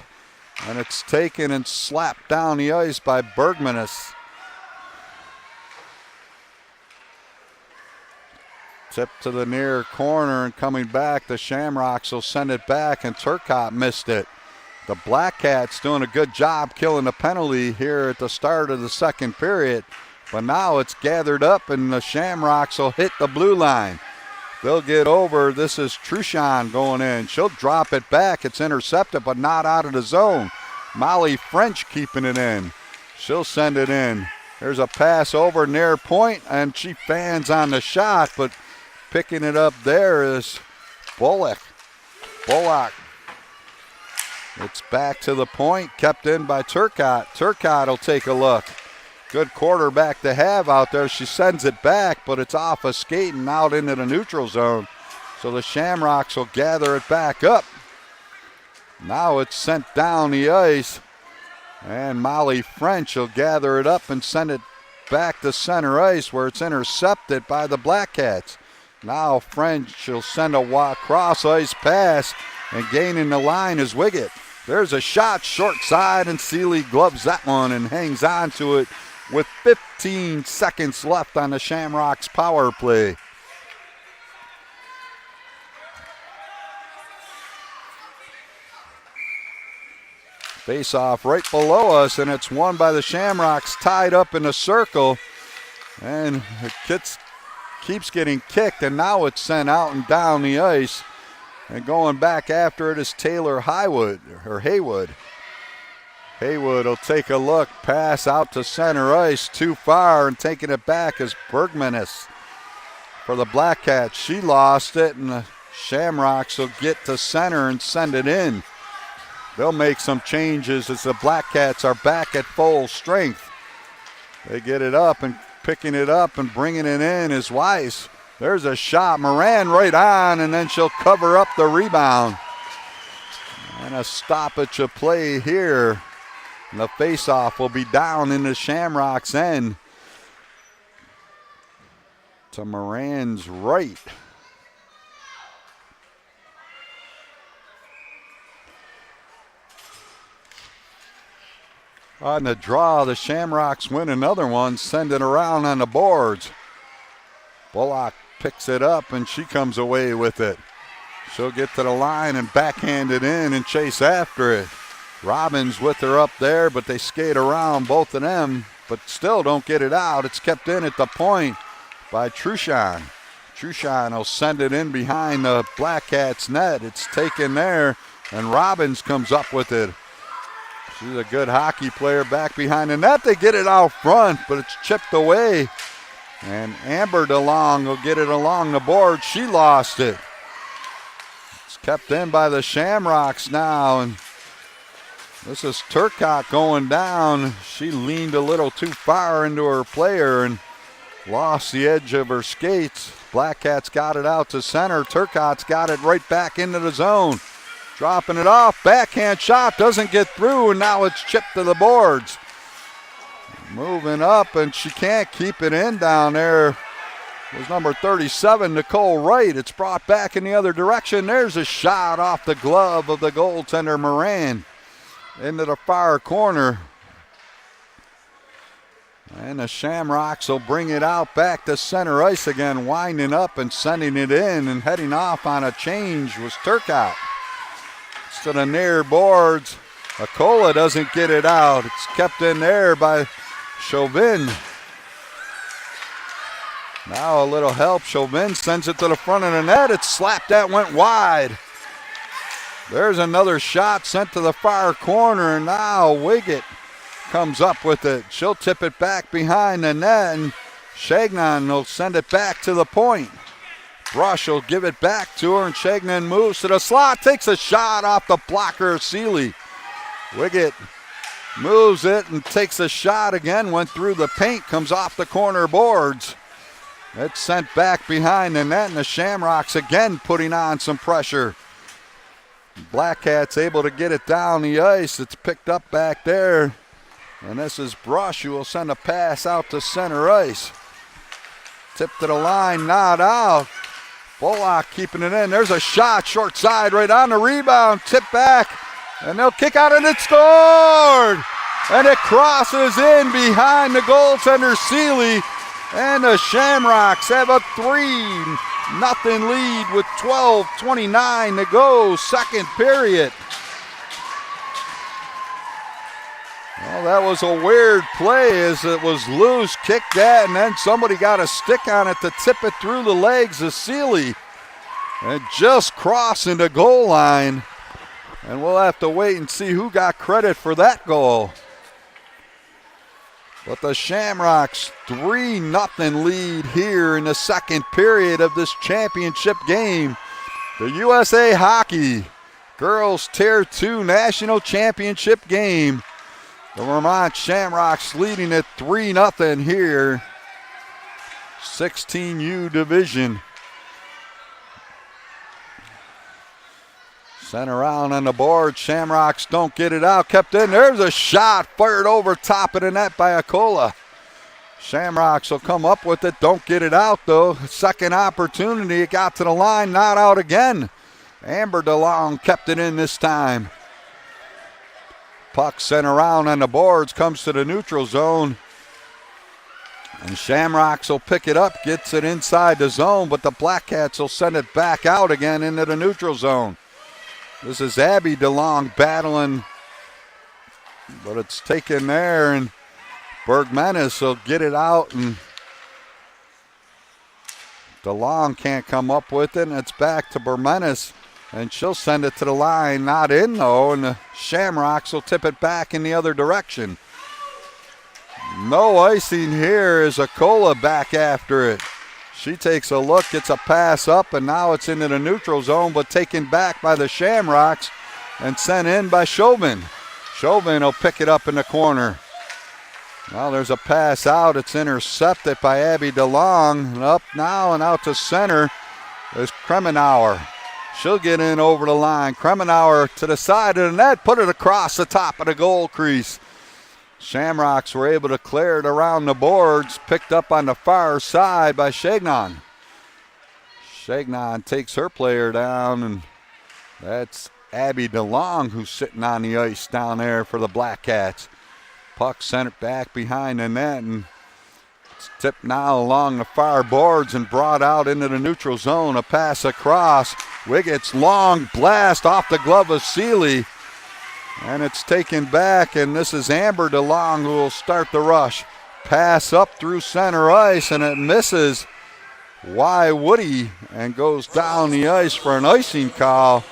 And it's taken and slapped down the ice by Bergmanis. Tip to the near corner and coming back. The Shamrocks will send it back, and Turcotte missed it. The Black Cats doing a good job killing the penalty here at the start of the second period. But now it's gathered up, and the Shamrocks will hit the blue line. They'll get over. This is Truchon going in. She'll drop it back. It's intercepted, but not out of the zone. Molly French keeping it in. She'll send it in. There's a pass over near point, and she fans on the shot, but picking it up there is Bullock. It's back to the point, kept in by Turcotte. Turcotte will take a look. Good quarterback to have out there. She sends it back, but it's off a skate and out into the neutral zone. So the Shamrocks will gather it back up. Now it's sent down the ice, and Molly French will gather it up and send it back to center ice, where it's intercepted by the Black Cats. Now French will send a cross ice pass, and gaining the line is Wiggett. There's a shot short side, and Seeley gloves that one and hangs on to it with 15 seconds left on the Shamrocks power play. Face off right below us, and it's won by the Shamrocks, tied up in a circle, and it keeps getting kicked, and now it's sent out and down the ice, and going back after it is Taylor Haywood. Haywood will take a look, pass out to center ice, too far, and taking it back is Bergmanis for the Black Cats. She lost it, and the Shamrocks will get to center and send it in. They'll make some changes as the Black Cats are back at full strength. They get it up, and picking it up and bringing it in is Weiss. There's a shot. Moran right on, and then she'll cover up the rebound. And a stoppage of play here. And the faceoff will be down in the Shamrocks' end to Moran's right. On the draw, the Shamrocks win another one, send it around on the boards. Bullock picks it up, and she comes away with it. She'll get to the line and backhand it in and chase after it. Robbins with her up there, but they skate around, both of them, but still don't get it out. It's kept in at the point by Truchon. Truchon will send it in behind the Black Cats net. It's taken there, and Robbins comes up with it. She's a good hockey player back behind the net. They get it out front, but it's chipped away. And Amber DeLong will get it along the board. She lost it. It's kept in by the Shamrocks now. And this is Turcotte going down. She leaned a little too far into her player and lost the edge of her skates. Black Cats got it out to center. Turcotte's got it right back into the zone. Dropping it off, backhand shot, doesn't get through, and now it's chipped to the boards. Moving up, and she can't keep it in down there. It was number 37, Nicole Wright. It's brought back in the other direction. There's a shot off the glove of the goaltender Moran into the far corner. And the Shamrocks will bring it out back to center ice again, winding up and sending it in, and heading off on a change was Turcotte. To the near boards. Acola doesn't get it out. It's kept in there by Chauvin. Now a little help. Chauvin sends it to the front of the net. It's slapped. That went wide. There's another shot sent to the far corner. And now Wiggett comes up with it. She'll tip it back behind the net, and Shagnon will send it back to the point. Brush will give it back to her, and Shagnon moves to the slot, takes a shot off the blocker of Seeley. Wiggett moves it and takes a shot again, went through the paint, comes off the corner boards. It's sent back behind the net, and the Shamrocks again putting on some pressure. Black Cats able to get it down the ice. It's picked up back there, and this is Brush who will send a pass out to center ice. Tip to the line, not out. Bullock keeping it in. There's a shot, short side, right on the rebound. Tip back, and they'll kick out, and it's scored! And it crosses in behind the goaltender, Seeley. And the Shamrocks have a 3-0 lead with 12:29 to go, second period. Well, that was a weird play as it was loose, kicked that, and then somebody got a stick on it to tip it through the legs of Seeley. And just crossing the goal line. And we'll have to wait and see who got credit for that goal. But the Shamrocks 3-0 lead here in the second period of this championship game. The USA Hockey Girls Tier 2 National Championship game. The Vermont Shamrocks leading it 3-0 here. 16U division. Sent around on the board. Shamrocks don't get it out. Kept in. There's a shot fired over top of the net by Acola. Shamrocks will come up with it. Don't get it out, though. Second opportunity. It got to the line. Not out again. Amber DeLong kept it in this time. Puck sent around on the boards. Comes to the neutral zone. And Shamrocks will pick it up. Gets it inside the zone. But the Black Cats will send it back out again into the neutral zone. This is Abby DeLong battling, but it's taken there, and Bergmanis will get it out, and DeLong can't come up with it, and it's back to Bergmanis, and she'll send it to the line. Not in, though, and the Shamrocks will tip it back in the other direction. No icing here as Acola back after it. She takes a look, gets a pass up, and now it's into the neutral zone, but taken back by the Shamrocks and sent in by Chauvin. Chauvin will pick it up in the corner. Well, there's a pass out. It's intercepted by Abby DeLong. And up now and out to center is Kremenauer. She'll get in over the line. Kremenauer to the side of the net, put it across the top of the goal crease. Shamrocks were able to clear it around the boards, picked up on the far side by Chagnon. Chagnon takes her player down, and that's Abby DeLong who's sitting on the ice down there for the Black Cats. Puck sent it back behind the net, and it's tipped now along the far boards and brought out into the neutral zone. A pass across. Wiggett's long blast off the glove of Seeley. And it's taken back, and this is Amber DeLong who will start the rush. Pass up through center ice, and it misses Woody and goes down the ice for an icing call.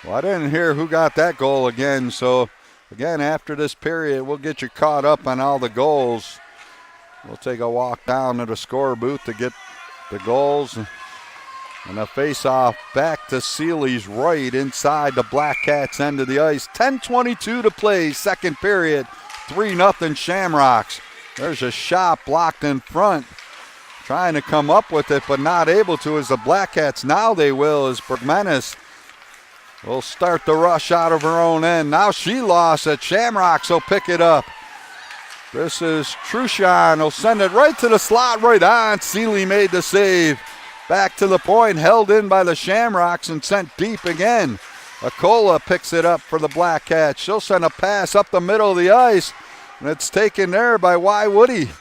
Well, I didn't hear who got that goal again, so again, after this period, we'll get you caught up on all the goals. We'll take a walk down to the score booth to get the goals, and a face-off back to Seeley's right inside the Black Cats end of the ice. 10:22 to play, second period, 3-0 Shamrocks. There's a shot blocked in front, trying to come up with it, but not able to as the Black Cats. Now they will as Bergmanis will start the rush out of her own end. Now she lost it. Shamrocks will pick it up. This is Truchon. Will send it right to the slot, right on. Seeley made the save. Back to the point, held in by the Shamrocks and sent deep again. Acola picks it up for the Black Cats. She'll send a pass up the middle of the ice, and it's taken there by Woody.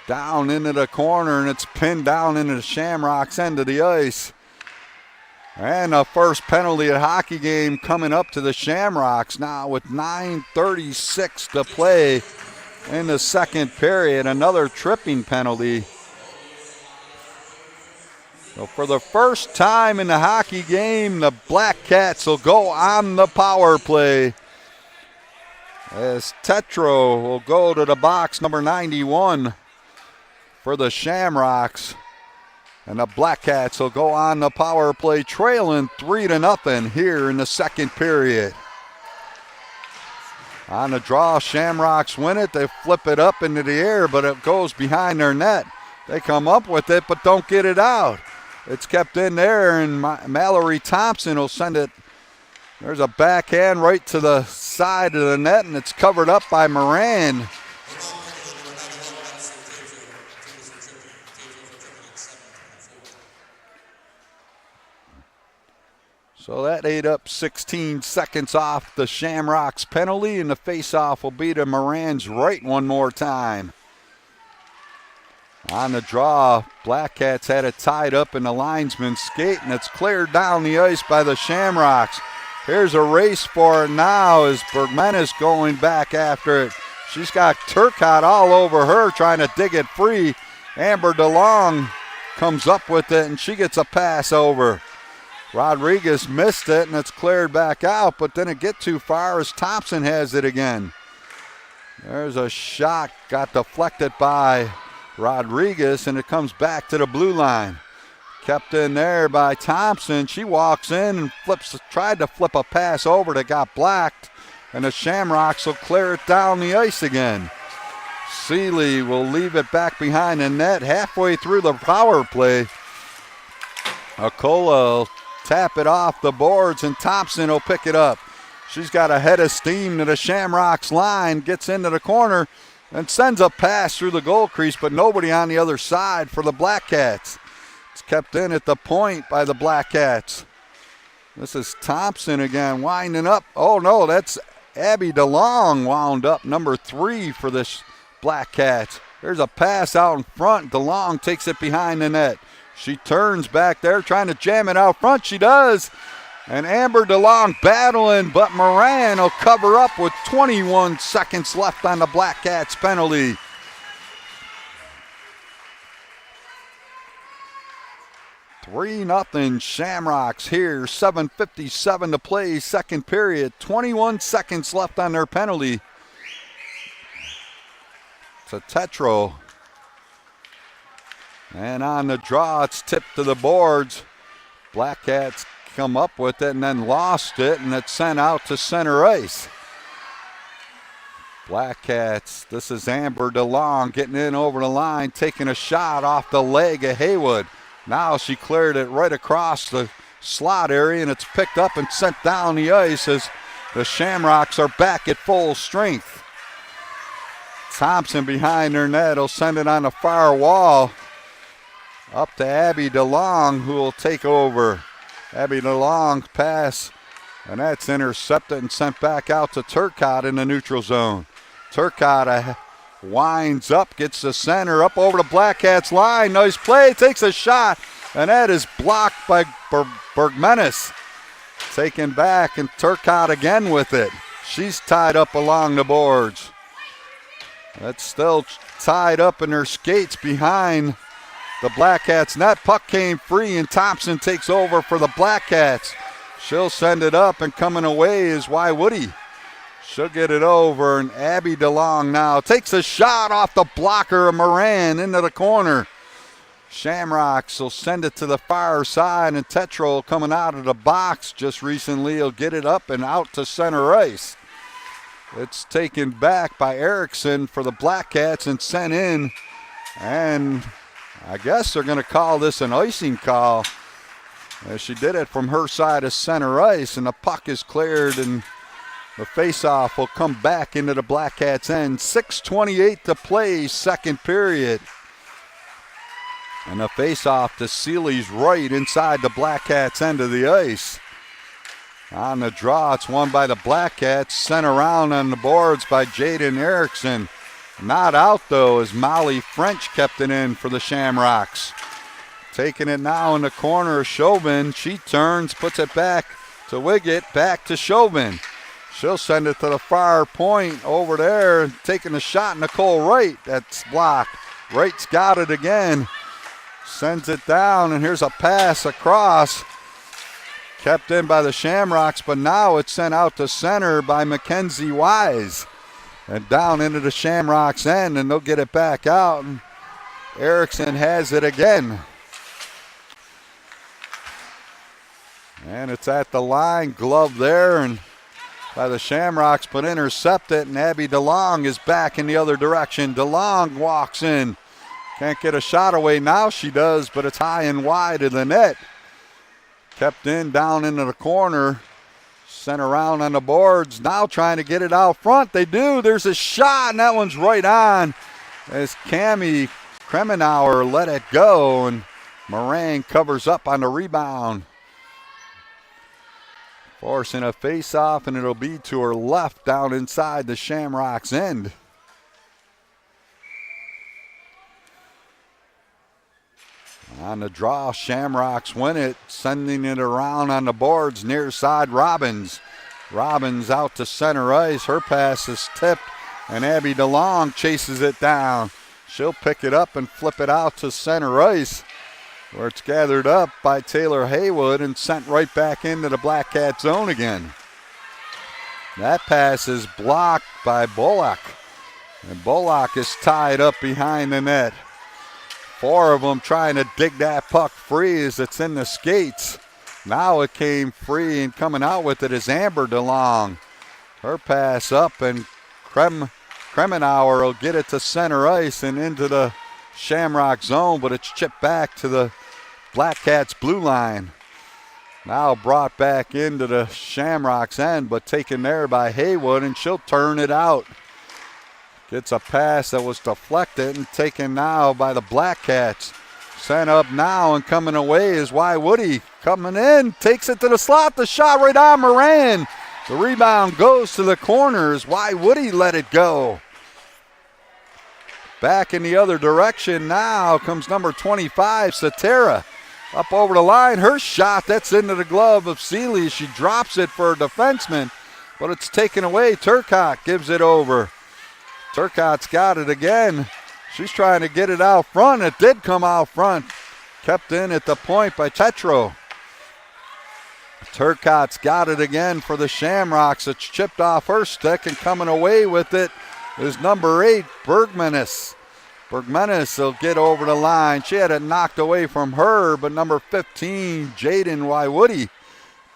Down into the corner, and it's pinned down into the Shamrocks end of the ice. And the first penalty at hockey game coming up to the Shamrocks now with 9:36 to play in the second period. Another tripping penalty. So for the first time in the hockey game, the Black Cats will go on the power play. As Tetro will go to the box, number 91 for the Shamrocks. And the Black Cats will go on the power play, trailing 3-0 here in the second period. On the draw, Shamrocks win it. They flip it up into the air, but it goes behind their net. They come up with it, but don't get it out. It's kept in there, and Mallory Thompson will send it. There's a backhand right to the side of the net, and it's covered up by Moran. So that ate up 16 seconds off the Shamrocks penalty, and the faceoff will be to Moran's right one more time. On the draw, Black Cats had it tied up in the linesman's skate, and it's cleared down the ice by the Shamrocks. Here's a race for it now as Bergmanis going back after it. She's got Turcotte all over her trying to dig it free. Amber DeLong comes up with it, and she gets a pass over. Rodriguez missed it, and it's cleared back out, but didn't get too far as Thompson has it again. There's a shot, got deflected by Rodriguez, and it comes back to the blue line. Kept in there by Thompson. She walks in and tried to flip a pass over that got blocked, and the Shamrocks will clear it down the ice again. Seeley will leave it back behind the net halfway through the power play. Acola will tap it off the boards, and Thompson will pick it up. She's got a head of steam to the Shamrocks line, gets into the corner, and sends a pass through the goal crease, but nobody on the other side for the Black Cats. It's kept in at the point by the Black Cats. This is Thompson again, winding up. Oh, no, that's Abby DeLong wound up, number 3 for this Black Cats. There's a pass out in front. DeLong takes it behind the net. She turns back there, trying to jam it out front. She does. And Amber DeLong battling, but Moran will cover up with 21 seconds left on the Black Cats penalty. (3-0) Shamrocks here. 7:57 to play, second period. 21 seconds left on their penalty. To Tetro. And on the draw, it's tipped to the boards. Black Cats come up with it and then lost it, and it's sent out to center ice. Black Cats, this is Amber DeLong getting in over the line, taking a shot off the leg of Haywood. Now she cleared it right across the slot area, and it's picked up and sent down the ice as the Shamrocks are back at full strength. Thompson behind their net will send it on the far wall. Up to Abby DeLong, who will take over. Abby DeLong pass, and that's intercepted and sent back out to Turcotte in the neutral zone. Turcotte winds up, gets the center, up over the Black Cats line. Nice play, takes a shot, and that is blocked by Bergmanis. Taken back, and Turcotte again with it. She's tied up along the boards. That's still tied up in her skates behind the Black Cats net. Puck came free, and Thompson takes over for the Black Cats. She'll send it up, and coming away is Woody. She'll get it over, and Abby DeLong now takes a shot off the blocker of Moran into the corner. Shamrocks will send it to the far side, and Tetro coming out of the box just recently will get it up and out to center ice. It's taken back by Erickson for the Black Cats and sent in, and I guess they're going to call this an icing call. She did it from her side of center ice, and the puck is cleared, and the faceoff will come back into the Black Cats' end. 6:28 to play, second period. And the faceoff to Seeley's right inside the Black Cats' end of the ice. On the draw, it's won by the Black Cats, sent around on the boards by Jaden Erickson. Not out, though, as Molly French kept it in for the Shamrocks. Taking it now in the corner of Chauvin. She turns, puts it back to Wiggett, back to Chauvin. She'll send it to the far point over there, taking a shot, Nicole Wright. That's blocked. Wright's got it again. Sends it down, and here's a pass across. Kept in by the Shamrocks, but now it's sent out to center by Mackenzie Wise. And down into the Shamrocks' end, and they'll get it back out. And Erickson has it again. And it's at the line, glove there, and by the Shamrocks, but intercepted, and Abby DeLong is back in the other direction. DeLong walks in, Can't get a shot away. Now she does, but it's high and wide of the net. Kept in down into the corner. Sent around on the boards. Now trying to get it out front. They do. There's a shot, and that one's right on as Cami Kremenauer let it go, and Moran covers up on the rebound. Forcing a face-off, and it'll be to her left down inside the Shamrocks end. On the draw, Shamrocks win it, sending it around on the boards near side Robbins. Robbins out to center ice. Her pass is tipped, and Abby DeLong chases it down. She'll pick it up and flip it out to center ice, where it's gathered up by Taylor Haywood and sent right back into the Black Cat zone again. That pass is blocked by Bullock, and Bullock is tied up behind the net. Four of them trying to dig that puck free as it's in the skates. Now it came free, and coming out with it is Amber DeLong. Her pass up, and Kremenauer will get it to center ice and into the Shamrock zone, but it's chipped back to the Black Cats blue line. Now brought back into the Shamrocks end, but taken there by Haywood, and she'll turn it out. Gets a pass that was deflected and taken now by the Black Cats. Sent up now, and coming away is Woody. Coming in, takes it to the slot. The shot right on Moran. The rebound goes to the corners. Woody let it go. Back in the other direction now comes number 25, Satera. Up over the line. Her shot, that's into the glove of Seeley. She drops it for a defenseman, but it's taken away. Turcotte gives it over. Turcotte's got it again. She's trying to get it out front. It did come out front. Kept in at the point by Tetro. Turcotte's got it again for the Shamrocks. It's chipped off her stick, and coming away with it is number 8, Bergmanis. Bergmanis will get over the line. She had it knocked away from her, but number 15, Jaden Woody,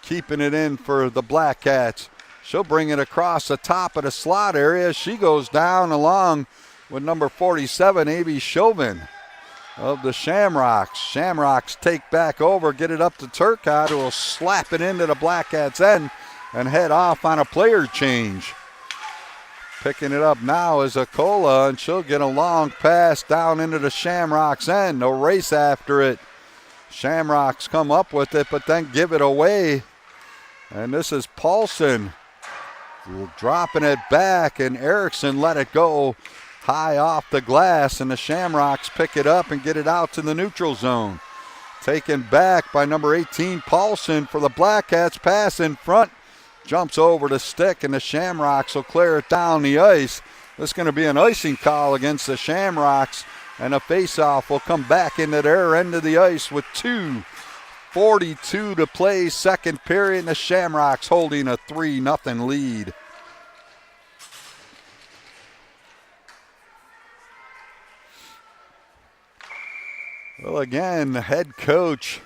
keeping it in for the Black Cats. She'll bring it across the top of the slot area. She goes down along with number 47, A.B. Chauvin of the Shamrocks. Shamrocks take back over, get it up to Turcotte, who will slap it into the Black Cats end and head off on a player change. Picking it up now is Acola, and she'll get a long pass down into the Shamrocks end. No race after it. Shamrocks come up with it, but then give it away. And this is Paulson dropping it back, and Erickson let it go high off the glass, and the Shamrocks pick it up and get it out to the neutral zone. Taken back by number 18, Paulson, for the Black Cats. Pass in front, jumps over the stick, and the Shamrocks will clear it down the ice. This is going to be an icing call against the Shamrocks, and a face-off will come back into their end of the ice with 2:42 to play, second period, and the Shamrocks holding a 3-0 lead. Well, again, the head coach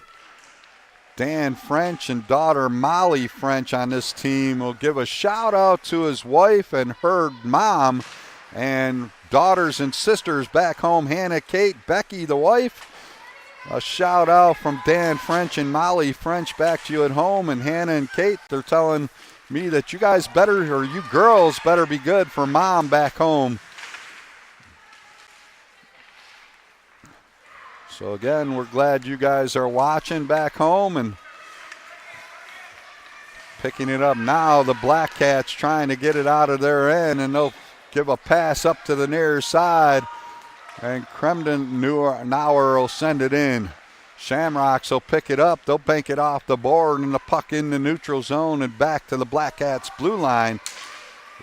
Dan French and daughter Molly French on this team will give a shout out to his wife and her mom, and daughters and sisters back home, Hannah, Kate, Becky, the wife. A shout out from Dan French and Molly French back to you at home. And Hannah and Kate, they're telling me that you guys better, or you girls better be good for mom back home. So again, we're glad you guys are watching back home and picking it up now. The Black Cats trying to get it out of their end, and they'll give a pass up to the near side, and Kremden Nauer will send it in. Shamrocks will pick it up. They'll bank it off the board, and the puck in the neutral zone and back to the Black Cats blue line,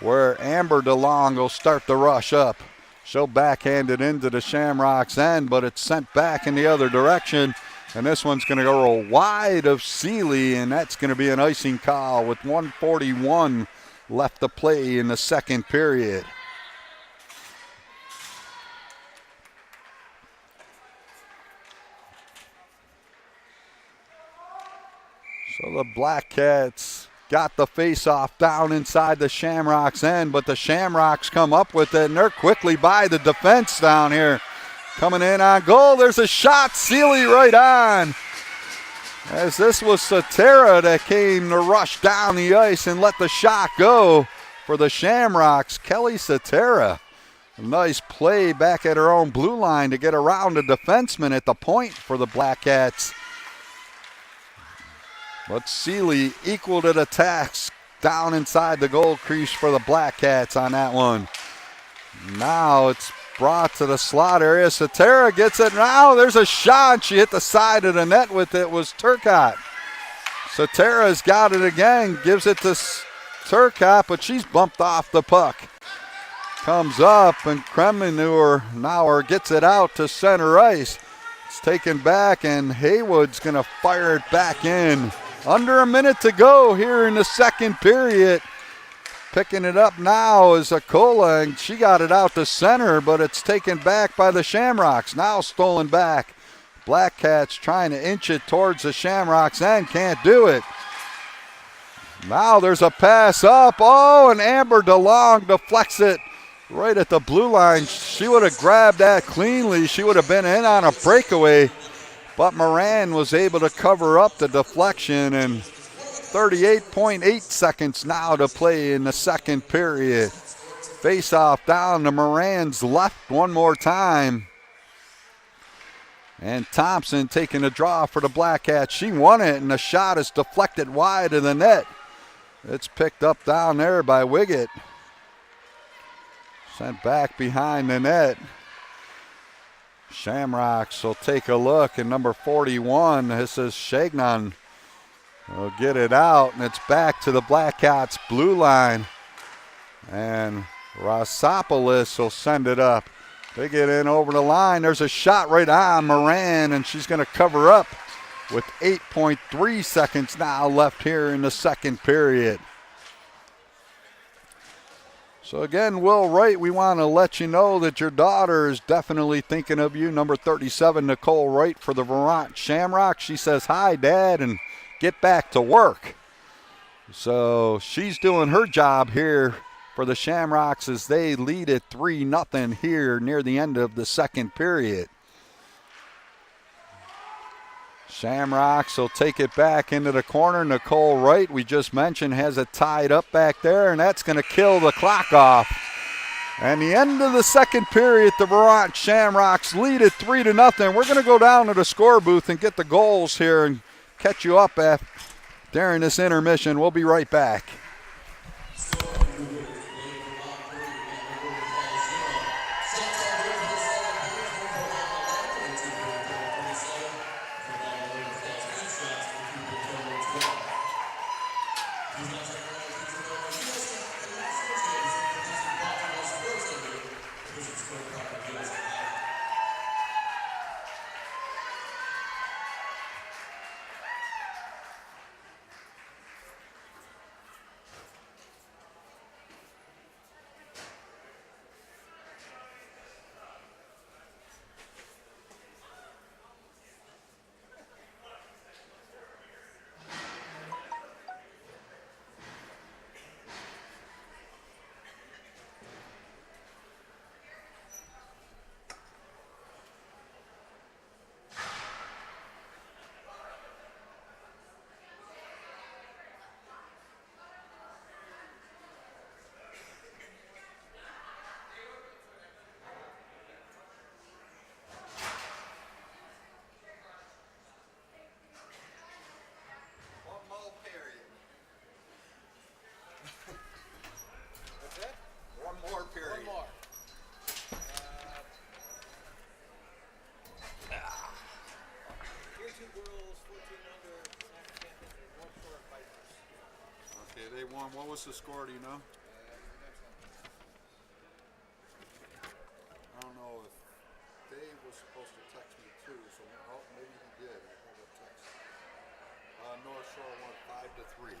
where Amber DeLong will start the rush up. She'll backhand it into the Shamrocks end, but it's sent back in the other direction, and this one's going to go wide of Seeley, and that's going to be an icing call with 1:41 left to play in the second period. So the Black Cats got the face-off down inside the Shamrocks end, but the Shamrocks come up with it, and they're quickly by the defense down here. coming in on goal. There's a shot. Seeley right on. As this was Satera that came to rush down the ice and let the shot go for the Shamrocks. Kelly Satera. A nice play back at her own blue line to get around a defenseman at the point for the Black Cats. But Seeley equaled it a task down inside the goal crease for the Black Cats on that one. Now it's brought to the slot area. Satera gets it now. There's a shot. She hit the side of the net with it. Was Turcotte. Satera's got it again. Gives it to Turcotte, but she's bumped off the puck. Comes up and Kremmenauer gets it out to center ice. It's taken back and Haywood's going to fire it back in. Under a minute to go here in the second period. Picking it up now is Akola, and she got it out to center, but it's taken back by the Shamrocks. Now stolen back. Black Cats trying to inch it towards the Shamrocks end, can't do it. Now there's a pass up. Oh, and Amber DeLong deflects it right at the blue line. She would have grabbed that cleanly. She would have been in on a breakaway, but Moran was able to cover up the deflection, and 38.8 seconds now to play in the second period. Face-off down to Moran's left one more time. And Thompson taking a draw for the Black Cats. She won it, and the shot is deflected wide of the net. It's picked up down there by Wiggett. Sent back behind the net. Shamrocks will take a look, and number 41, this is Shagnon, will get it out, and it's back to the Black Cats blue line. And Rosopoulos will send it up. They get in over the line. There's a shot right on Moran, and she's going to cover up with 8.3 seconds now left here in the second period. So again, Will Wright, we want to let you know that your daughter is definitely thinking of you. Number 37, Nicole Wright for the Vermont Shamrocks. She says, "Hi, Dad," and get back to work. So she's doing her job here for the Shamrocks as they lead it 3-0 here near the end of the second period. Shamrocks will take it back into the corner. Nicole Wright, we just mentioned, has it tied up back there, and that's going to kill the clock off. And the end of the second period, the Vermont Shamrocks lead it 3-0. We're going to go down to the score booth and get the goals here and catch you up during this intermission. We'll be right back. They won. What was the score? Do you know? I don't know if Dave was supposed to text me too, so maybe he did. I have a text. North Shore won 5-3.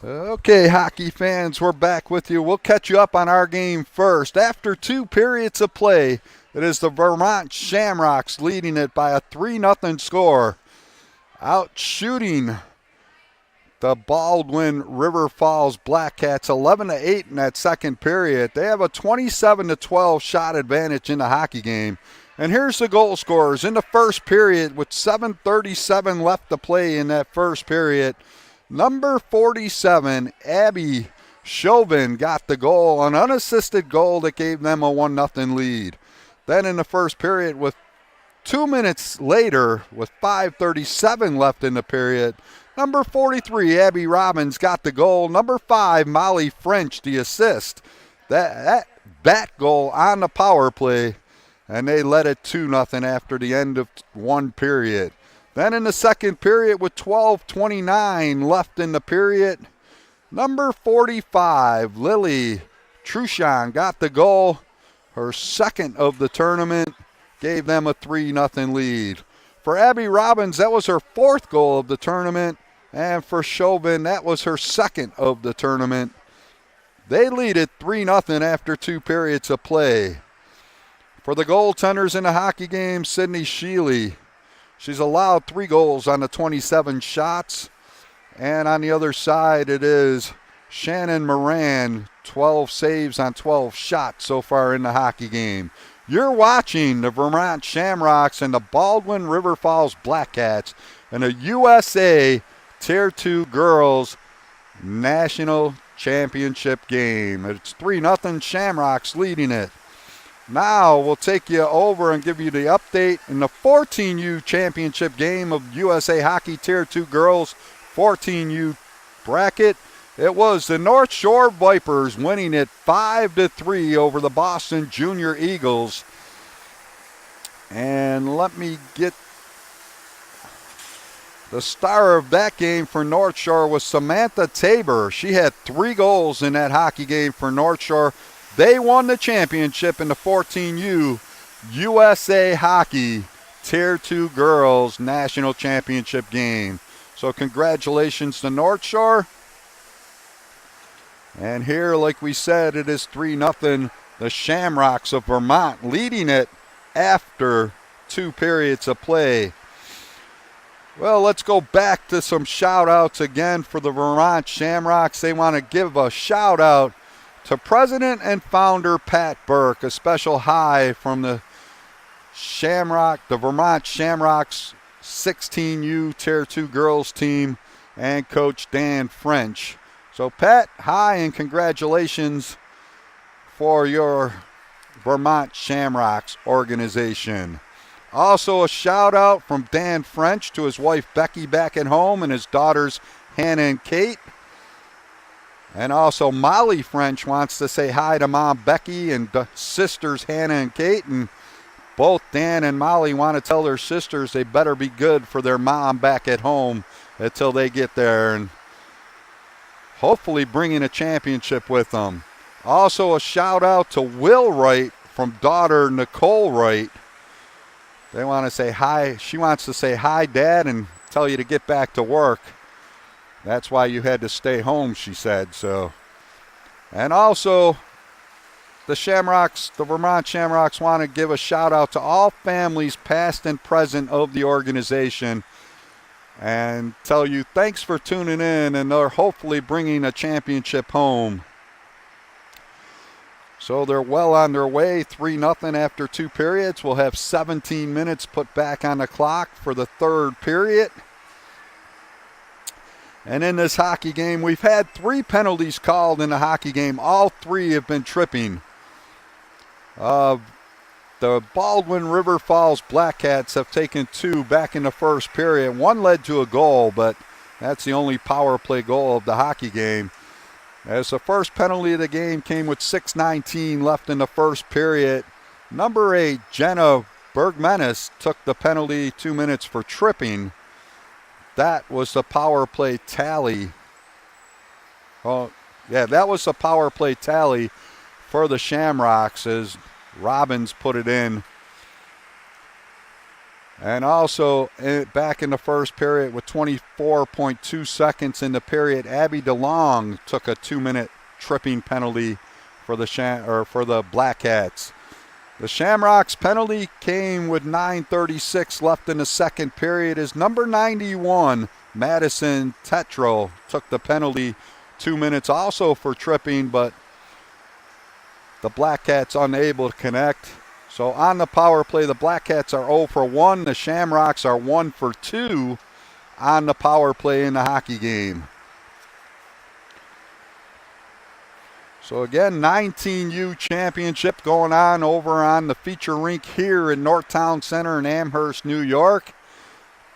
Okay, hockey fans, we're back with you. We'll catch you up on our game first. After 2 periods of play, it is the Vermont Shamrocks leading it by a 3-0 score. Out shooting the Baldwin River Falls Black Cats 11-8 in that second period. They have a 27-12 shot advantage in the hockey game. And here's the goal scorers in the first period with 7:37 left to play in that first period. Number 47, Abby Chauvin, got the goal, an unassisted goal that gave them a 1-0 lead. Then in the first period, with 2 minutes later, with 5:37 left in the period, number 43, Abby Robbins, got the goal. Number 5, Molly French, the assist. That goal on the power play, and they led it 2-0 after the end of one period. Then in the second period, with 12:29 left in the period, number 45, Lily Truchon, got the goal, her second of the tournament, gave them a 3-0 lead. For Abby Robbins, that was her fourth goal of the tournament, and for Chauvin, that was her second of the tournament. They lead it 3-0 after 2 periods of play. For the goaltenders in the hockey game, Sydney Sheely, she's allowed 3 goals on the 27 shots. And on the other side, it is Shannon Moran, 12 saves on 12 shots so far in the hockey game. You're watching the Vermont Shamrocks and the Baldwin River Falls Black Cats in a USA Tier 2 Girls National Championship game. It's 3-0 Shamrocks leading it. Now we'll take you over and give you the update in the 14U championship game of USA Hockey Tier 2 Girls 14U bracket. It was the North Shore Vipers winning it 5-3 over the Boston Junior Eagles. And let me get the star of that game for North Shore was Samantha Tabor. She had 3 goals in that hockey game for North Shore. They won the championship in the 14U USA Hockey Tier 2 Girls National Championship game. So congratulations to North Shore. And here, like we said, it is 3-0. The Shamrocks of Vermont leading it after 2 periods of play. Well, let's go back to some shout-outs again for the Vermont Shamrocks. They want to give a shout-out to President and Founder Pat Burke. A special hi from the Vermont Shamrocks 16U Tier 2 Girls team and Coach Dan French. So, Pat, hi and congratulations for your Vermont Shamrocks organization. Also, a shout-out from Dan French to his wife Becky back at home and his daughters Hannah and Kate. And also, Molly French wants to say hi to Mom Becky and sisters Hannah and Kate. And both Dan and Molly want to tell their sisters they better be good for their mom back at home until they get there, and hopefully bringing a championship with them. Also, a shout-out to Will Wright from daughter Nicole Wright. They want to say hi. She wants to say hi, Dad, and tell you to get back to work. That's why you had to stay home, she said. So, and also, the Vermont Shamrocks want to give a shout out to all families past and present of the organization and tell you thanks for tuning in, and they're hopefully bringing a championship home. So they're well on their way, 3-0 after 2 periods. We'll have 17 minutes put back on the clock for the third period. And in this hockey game, we've had 3 penalties called in the hockey game. All 3 have been tripping. The Baldwin River Falls Black Cats have taken 2 back in the first period. 1 led to a goal, but that's the only power play goal of the hockey game. As the first penalty of the game came with 6:19 left in the first period. Number 8, Jenna Bergmenis, took the penalty 2 minutes for tripping. That was the power play tally. Oh, yeah, that was the power play tally for the Shamrocks as Robbins put it in. And also back in the first period with 24.2 seconds in the period, Abby DeLong took a 2-minute tripping penalty for the Black Cats. The Shamrocks penalty came with 9:36 left in the second period as number 91, Madison Tetro, took the penalty, 2 minutes also for tripping, but the Black Cats unable to connect. So on the power play, the Black Cats are 0 for 1. The Shamrocks are 1 for 2 on the power play in the hockey game. So again, 19U championship going on over on the feature rink here in Northtown Center in Amherst, New York.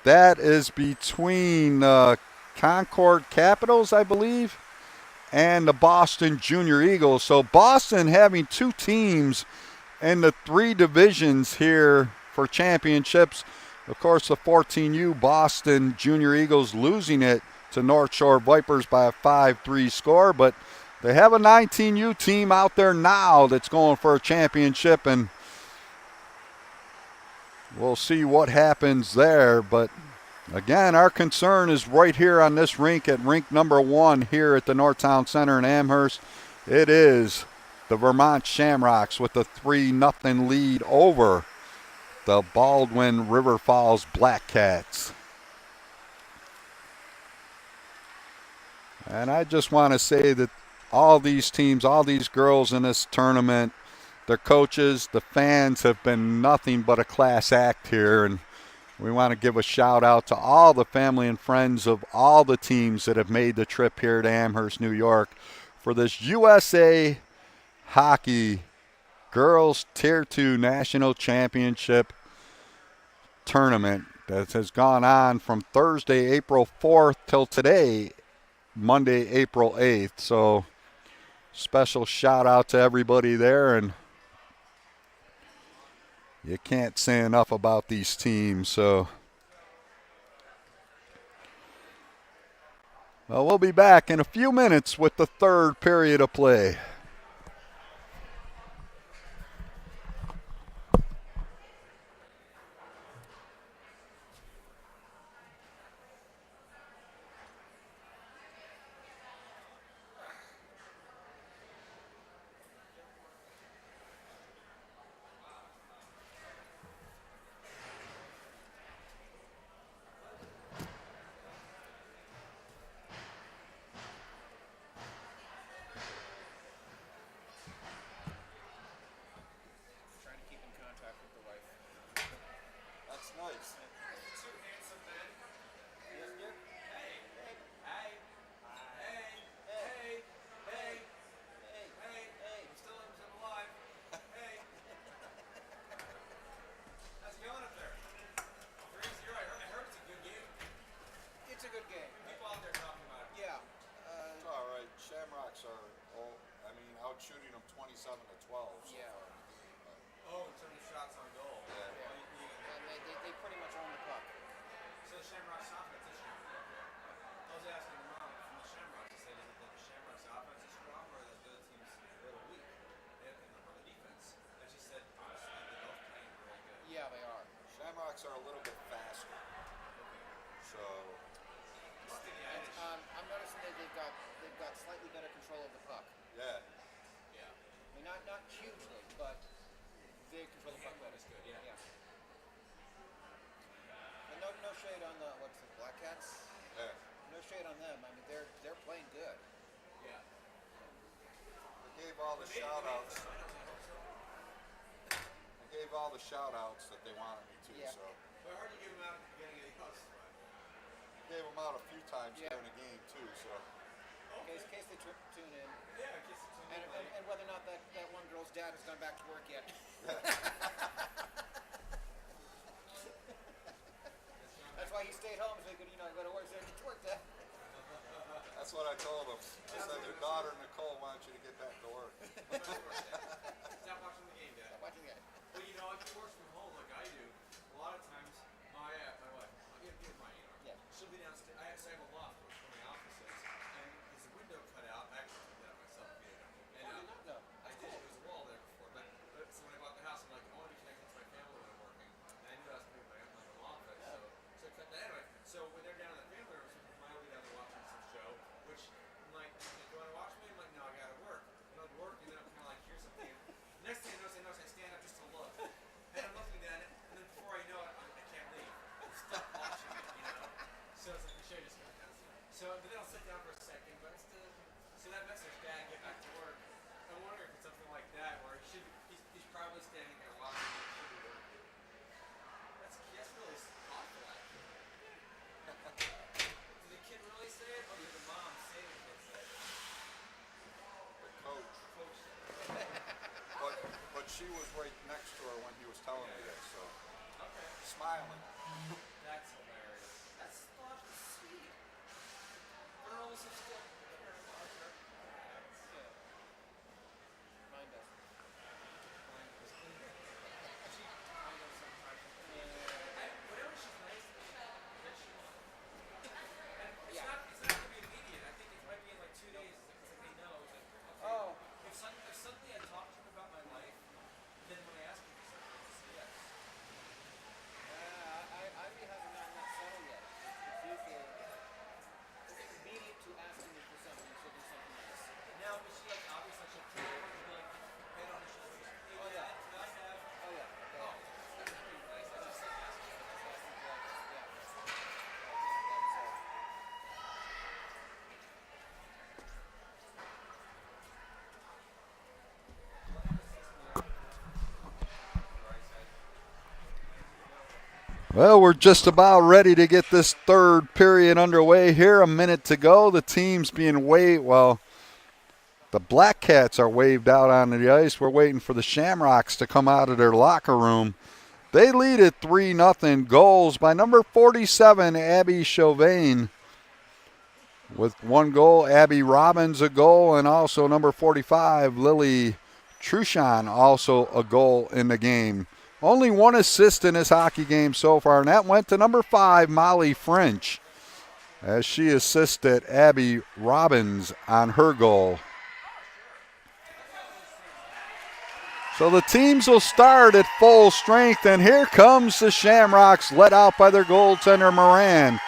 That is between Concord Capitals, I believe, and the Boston Junior Eagles. So Boston having two teams in the three divisions here for championships. Of course, the 14U Boston Junior Eagles losing it to North Shore Vipers by a 5-3 score, but they have a 19U team out there now that's going for a championship, and we'll see what happens there. But again, our concern is right here on this rink at rink number 1 here at the Northtown Center in Amherst. It is the Vermont Shamrocks with a 3-0 lead over the Baldwin River Falls Black Cats. And I just want to say that all these teams, all these girls in this tournament, their coaches, the fans have been nothing but a class act here. And we want to give a shout out to all the family and friends of all the teams that have made the trip here to Amherst, New York for this USA Hockey Girls Tier 2 National Championship tournament that has gone on from Thursday, April 4th till today, Monday, April 8th. So special shout out to everybody there, and you can't say enough about these teams. So well, we'll be back in a few minutes with the third period of play. Trying to keep in contact with the wife. That's nice. Two handsome men. Yes, Dick? Hey. Hey. Hey. Hey. Hey. Hey. Hey. Hey. Hey. I'm still alive. Hey. How's it going up there? You're right. I heard it's a good game. It's a good game. People out there talking about it. Yeah. It's all right. Shamrocks are, out shooting them 27-12. So Yeah. far. Oh, in terms of shots on goal. Yeah. And they pretty much own the puck. So the Shamrocks offense is strong. I was asking the mom from the Shamrocks, I said, is it that the Shamrocks offense is strong or that the other team's a little weak on the defense? And she said, honestly, they're both playing really good. Yeah, they are. Shamrocks are a little bit faster. So I'm noticing that they've got slightly better control of the puck. yeah. Yeah. I mean, not hugely, but they control the puck better. Is good. Yeah. And no shade on the Black Cats. Yeah. No shade on them. I mean, they're playing good. Yeah. I gave all the shout outs. I gave all the shout outs that they wanted me to, Yeah. so But I heard you give them out at the beginning of the house. gave them out a few times Yeah. during the game too, so In case they tune in. Yeah, in case it's in And whether or not that one girl's dad has gone back to work yet. That's why he stayed home, so he could, go to work, so he could work that. that's what I told them. I said their daughter Nicole wants you to get back to work. Stop watching the game, Dad. Stop watching that. Well, if you work from home like I do, a lot of times my wife, here's my Yeah. she'll be downstairs. I have a loft where my office is, and there's a window cut out. I actually took that out myself. And Oh, you did not know. I did. There was a wall there before, but so when I bought the house, I'm like, I want to be connected to my family when I'm working. And I knew I was moving my she was right next to her when he was telling me this, so smiling. That's hilarious. That's sweet. Girls are still care about her. Yeah. Mine doesn't. Mine doesn't. She kind of sometimes. Whenever she's nice, then she won't. And it's not gonna be immediate. I think it might be in like 2 days. It's like they know. It's like, okay. Oh. If suddenly I talk to him about my life, then when I ask him for something, he says yes. Ivy hasn't gotten that settled yet. It's usually immediate to asking me for something, she'll do something nice. Now, but she like obviously she'll take it and be like, head on her shoulders. Hey, Oh, yeah. Dad, can I have? Oh yeah. Oh, that's pretty nice. That's just like asking. Well, we're just about ready to get this third period underway here. A minute to go. The team's being waved. Well, the Black Cats are waved out onto the ice. We're waiting for the Shamrocks to come out of their locker room. They lead at 3-0. Goals by number 47, Abby Chauvin. With one goal, Abby Robbins a goal, and also number 45, Lily Truchon, also a goal in the game. Only one assist in this hockey game so far, and that went to number 5, Molly French, as she assisted Abby Robbins on her goal. So the teams will start at full strength, and here comes the Shamrocks, led out by their goaltender, Moran.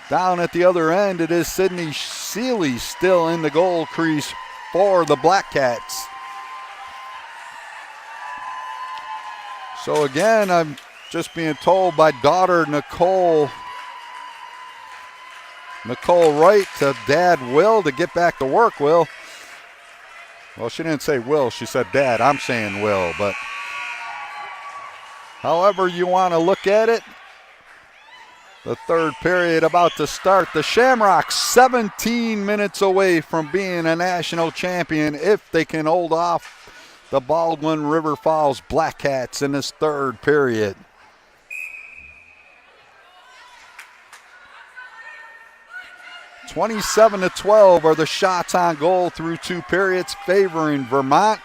Down at the other end, it is Sydney Seeley still in the goal crease for the Black Cats. So again, I'm just being told by daughter Nicole Wright to Dad Will to get back to work, Will. Well, she didn't say Will, she said Dad. I'm saying Will, but however you want to look at it, the third period about to start. The Shamrocks 17 minutes away from being a national champion if they can hold off the Baldwin River Falls Black Cats in this third period. (27-12) are the shots on goal through 2 periods favoring Vermont.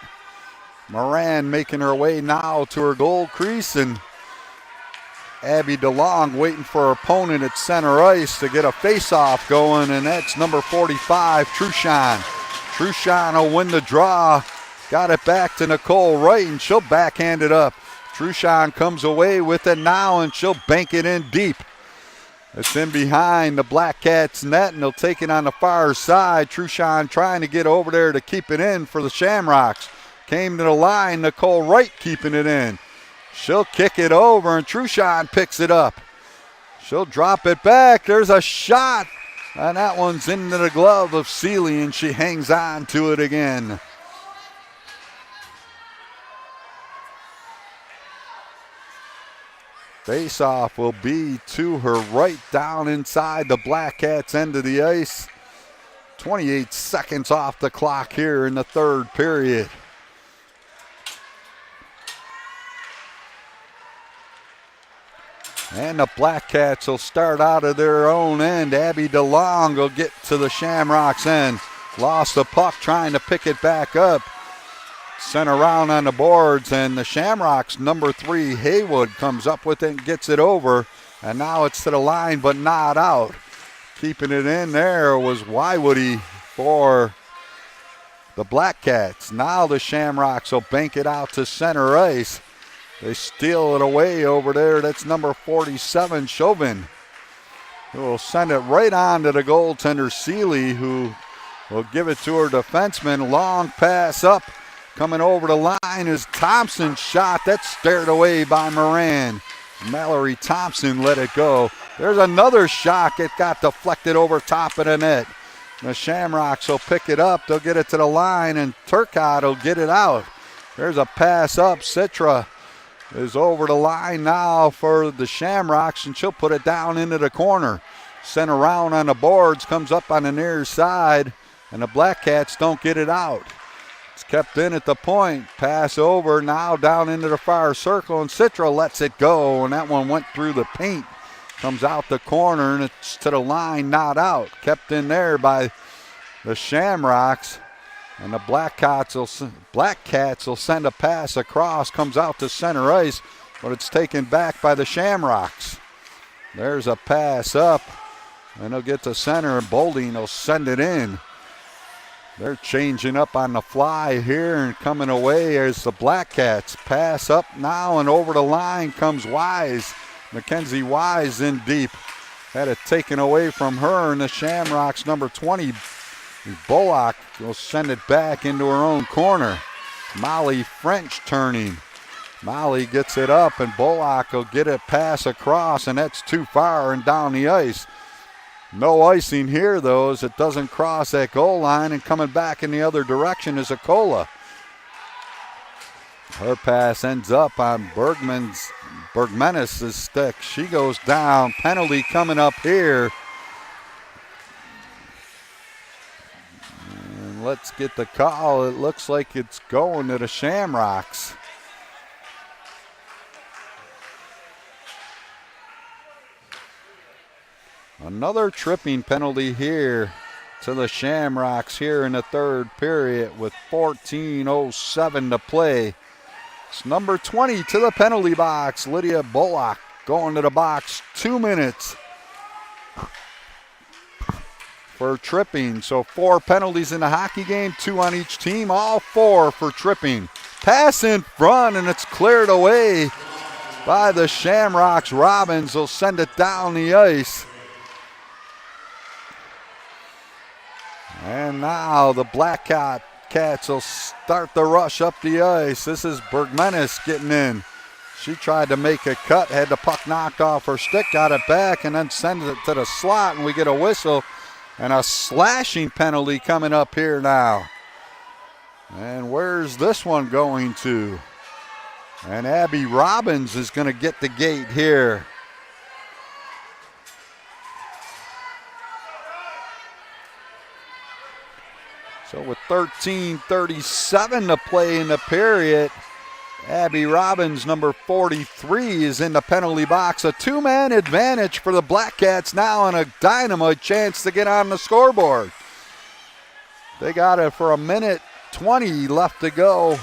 Moran making her way now to her goal crease, and Abby DeLong waiting for her opponent at center ice to get a face-off going, and that's number 45, Truchon. Truchon will win the draw. Got it back to Nicole Wright, and she'll backhand it up. Truchon comes away with it now, and she'll bank it in deep. It's in behind the Black Cats net, and they'll take it on the far side. Truchon trying to get over there to keep it in for the Shamrocks. Came to the line, Nicole Wright keeping it in. She'll kick it over, and Truchon picks it up. She'll drop it back. There's a shot, and that one's into the glove of Seeley, and she hangs on to it again. Face-off will be to her right down inside the Black Cats end of the ice. 28 seconds off the clock here in the third period. And the Black Cats will start out of their own end. Abby DeLong will get to the Shamrocks end. Lost the puck trying to pick it back up. Sent around on the boards, and the Shamrocks number 3, Haywood, comes up with it and gets it over. And now it's to the line, but not out. Keeping it in there was Wywoody for the Black Cats. Now the Shamrocks will bank it out to center ice. They steal it away over there. That's number 47, Chauvin, who will send it right on to the goaltender, Seeley, who will give it to her defenseman. Long pass up. Coming over the line is Thompson's shot. That's stared away by Moran. Mallory Thompson let it go. There's another shot. It got deflected over top of the net. The Shamrocks will pick it up. They'll get it to the line, and Turcotte will get it out. There's a pass up. Citra is over the line now for the Shamrocks, and she'll put it down into the corner. Sent around on the boards, comes up on the near side, and the Black Cats don't get it out. It's kept in at the point. Pass over now down into the far circle, and Citra lets it go, and that one went through the paint. Comes out the corner, and it's to the line, not out. Kept in there by the Shamrocks. And the Black Cats will send a pass across, comes out to center ice, but it's taken back by the Shamrocks. There's a pass up, and they'll get to center, and Bolding will send it in. They're changing up on the fly here, and coming away as the Black Cats pass up now, and over the line comes Wise. Mackenzie Wise in deep. Had it taken away from her, and the Shamrocks, number 20, Bullock, will send it back into her own corner. Molly French turning. Molly gets it up, and Bullock will get it pass across, and that's too far and down the ice. No icing here, though, as it doesn't cross that goal line, and coming back in the other direction is Acola. Her pass ends up on Bergmanis' stick. She goes down. Penalty coming up here. And let's get the call. It looks like it's going to the Shamrocks. Another tripping penalty here to the Shamrocks here in the third period with 14:07 to play. It's number 20 to the penalty box. Lydia Bullock going to the box. 2 minutes for tripping. So 4 penalties in the hockey game, 2 on each team, all 4 for tripping. Pass in front, and it's cleared away by the Shamrocks. Robbins will send it down the ice. And now the Black Cats will start the rush up the ice. This is Bergmanis getting in. She tried to make a cut, had the puck knocked off her stick, got it back, and then sent it to the slot, and we get a whistle and a slashing penalty coming up here now. And where's this one going to? And Abby Robbins is going to get the gate here. So with 13:37 to play in the period, Abby Robbins, number 43, is in the penalty box. A 2-man advantage for the Black Cats now, and a dynamite chance to get on the scoreboard. They got it for 1:20 left to go.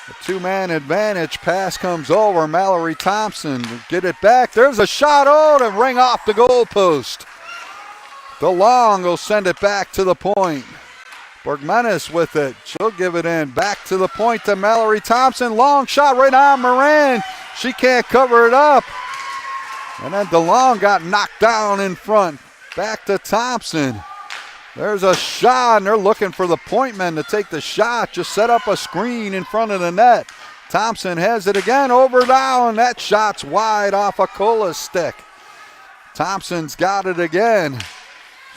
A 2-man advantage. Pass comes over. Mallory Thompson will get it back. There's a shot. Oh, to ring off the goalpost. DeLong will send it back to the point. Bergmanis with it. She'll give it in. Back to the point to Mallory Thompson. Long shot right on Moran. She can't cover it up. And then DeLong got knocked down in front. Back to Thompson. There's a shot, and they're looking for the point men to take the shot. Just set up a screen in front of the net. Thompson has it again. Over down. That shot's wide off Acola's stick. Thompson's got it again.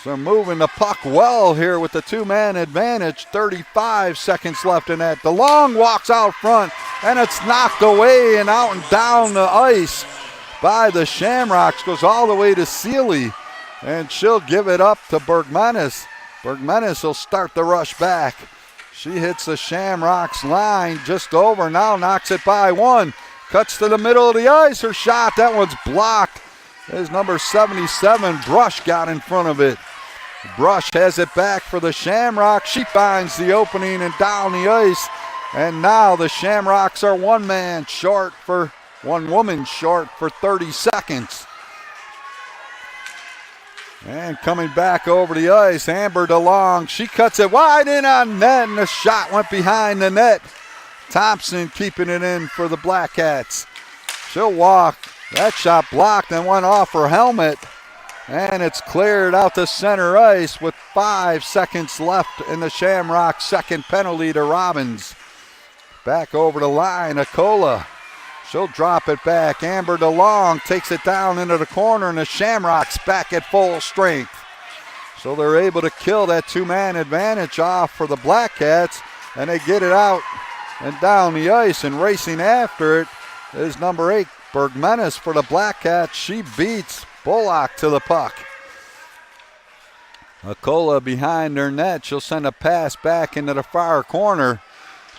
So moving the puck well here with the 2-man advantage. 35 seconds left in that. DeLong walks out front, and it's knocked away and out and down the ice by the Shamrocks. Goes all the way to Seeley, and she'll give it up to Bergmanis. Bergmanis will start the rush back. She hits the Shamrocks line just over. Now knocks it by one. Cuts to the middle of the ice. Her shot, that one's blocked. There's number 77, Brush, got in front of it. Brush has it back for the Shamrocks. She finds the opening and down the ice. And now the Shamrocks are one woman short for 30 seconds. And coming back over the ice, Amber DeLong. She cuts it wide in on net, and the shot went behind the net. Thompson keeping it in for the Black Cats. She'll walk. That shot blocked and went off her helmet. And it's cleared out to center ice with 5 seconds left in the Shamrock. Second penalty to Robbins. Back over the line, Acola. She'll drop it back. Amber DeLong takes it down into the corner, and the Shamrocks back at full strength. So they're able to kill that 2-man advantage off for the Black Cats, and they get it out and down the ice, and racing after it is number 8, Bergmanis for the Black Cats. She beats Bullock to the puck. Acola behind their net. She'll send a pass back into the far corner.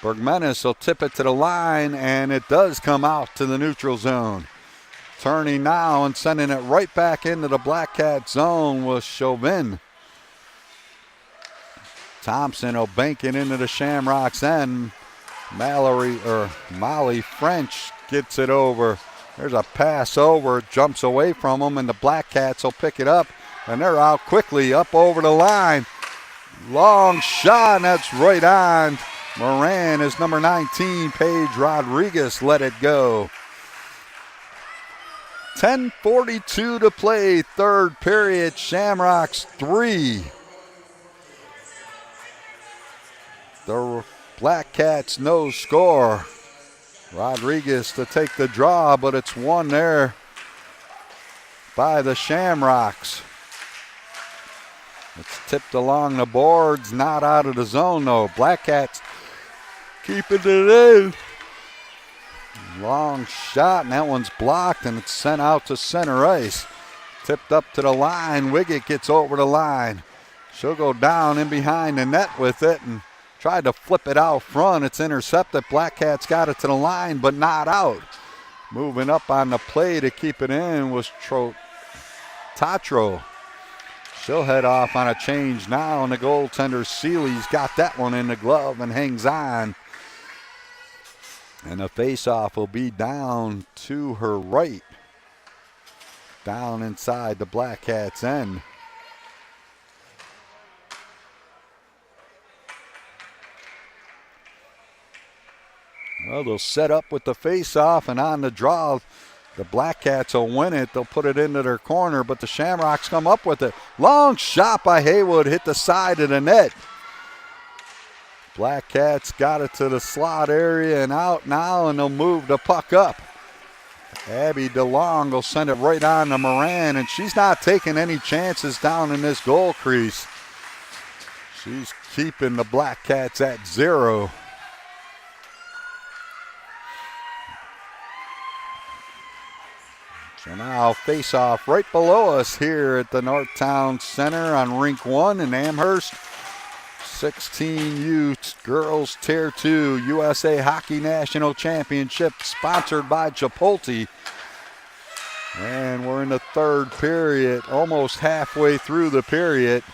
Bergmanis will tip it to the line, and it does come out to the neutral zone. Turning now and sending it right back into the Black Cat zone was Chauvin. Thompson will bank it into the Shamrocks end. Molly French gets it over. There's a pass over, jumps away from them, and the Black Cats will pick it up, and they're out quickly up over the line. Long shot, and that's right on. Moran is number 19. Paige Rodriguez let it go. 10:42 to play, third period. Shamrocks 3. The Black Cats no score. Rodriguez to take the draw, but it's won there by the Shamrocks. It's tipped along the boards, not out of the zone though. Black Cats keeping it in. Long shot, and that one's blocked, and it's sent out to center ice. Tipped up to the line. Wiggett gets over the line. She'll go down in behind the net with it and tried to flip it out front. It's intercepted. Black Cats got it to the line, but not out. Moving up on the play to keep it in was Tatro. She'll head off on a change now, and the goaltender Seeley's got that one in the glove and hangs on. And the faceoff will be down to her right, down inside the Black Cats end. Well, they'll set up with the faceoff, and on the draw, the Black Cats will win it. They'll put it into their corner, but the Shamrocks come up with it. Long shot by Haywood, hit the side of the net. Black Cats got it to the slot area and out now, and they'll move the puck up. Abby DeLong will send it right on to Moran, and she's not taking any chances down in this goal crease. She's keeping the Black Cats at 0. So now face off right below us here at the Northtown Center on Rink 1 in Amherst. 16U Girls Tier 2 USA Hockey National Championship sponsored by Chipotle. And we're in the third period, almost halfway through the period.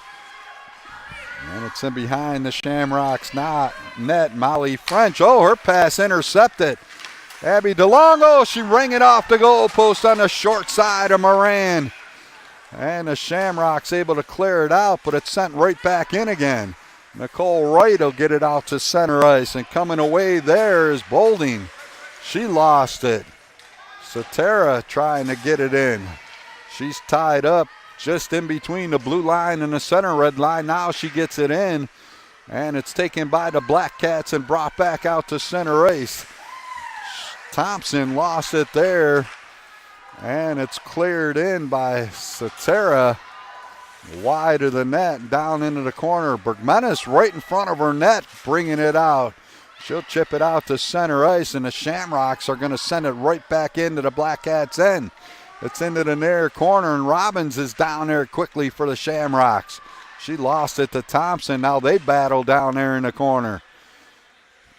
And it's in behind the Shamrocks net. Molly French, her pass intercepted. Abby DeLongo, she rang it off the goalpost on the short side of Moran. And the Shamrocks able to clear it out, but it's sent right back in again. Nicole Wright will get it out to center ice, and coming away there is Bolding. She lost it. Satera trying to get it in. She's tied up just in between the blue line and the center red line. Now she gets it in, and it's taken by the Black Cats and brought back out to center ice. Thompson lost it there, and it's cleared in by Satera. Wide of the net, down into the corner. Bergmanis right in front of her net, bringing it out. She'll chip it out to center ice, and the Shamrocks are going to send it right back into the Black Cats' end. It's into the near corner, and Robbins is down there quickly for the Shamrocks. She lost it to Thompson. Now they battle down there in the corner.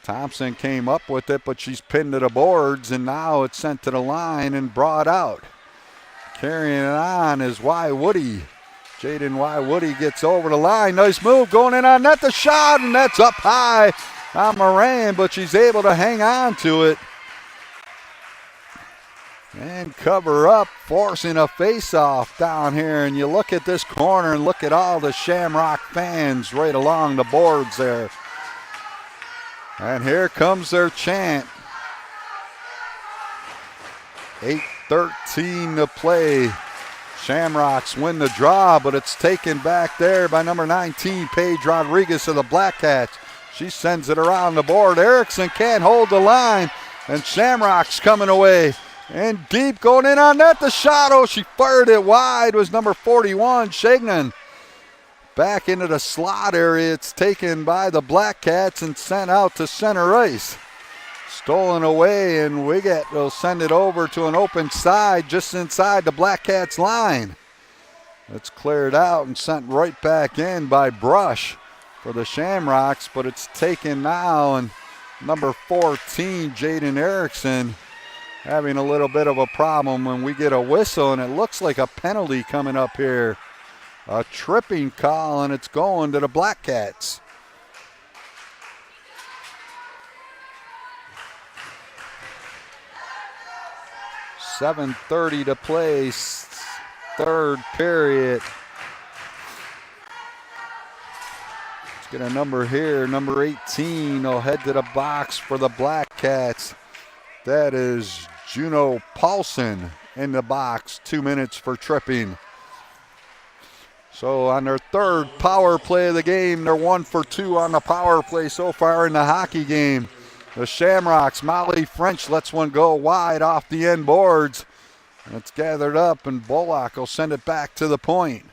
Thompson came up with it, but she's pinned to the boards, and now it's sent to the line and brought out. Carrying it on is Woody. Jaden Woody gets over the line. Nice move going in on net. The shot, and that's up high on Moran, but she's able to hang on to it and cover up, forcing a face-off down here. And you look at this corner and look at all the Shamrock fans right along the boards there. And here comes their chant. 8:13 to play. Shamrocks win the draw, but it's taken back there by number 19, Paige Rodriguez of the Black Cats. She sends it around the board. Erickson can't hold the line, and Shamrocks coming away. And deep going in on net. The shot, she fired it wide, was number 41, Shagnon. Back into the slot area. It's taken by the Black Cats and sent out to center ice. Stolen away, and Wiggett will send it over to an open side just inside the Black Cats line. It's cleared out and sent right back in by Brush for the Shamrocks, but it's taken now, and number 14, Jaden Erickson, having a little bit of a problem when we get a whistle, and it looks like a penalty coming up here. A tripping call, and it's going to the Black Cats. .7:30 to play, third period. Let's get a number here. Number 18 will head to the box for the Black Cats. That is Juno Paulson in the box. 2 minutes for tripping. So on their third power play of the game, they're 1 for 2 on the power play so far in the hockey game. The Shamrocks, Molly French lets one go wide off the end boards. It's gathered up, and Bullock will send it back to the point.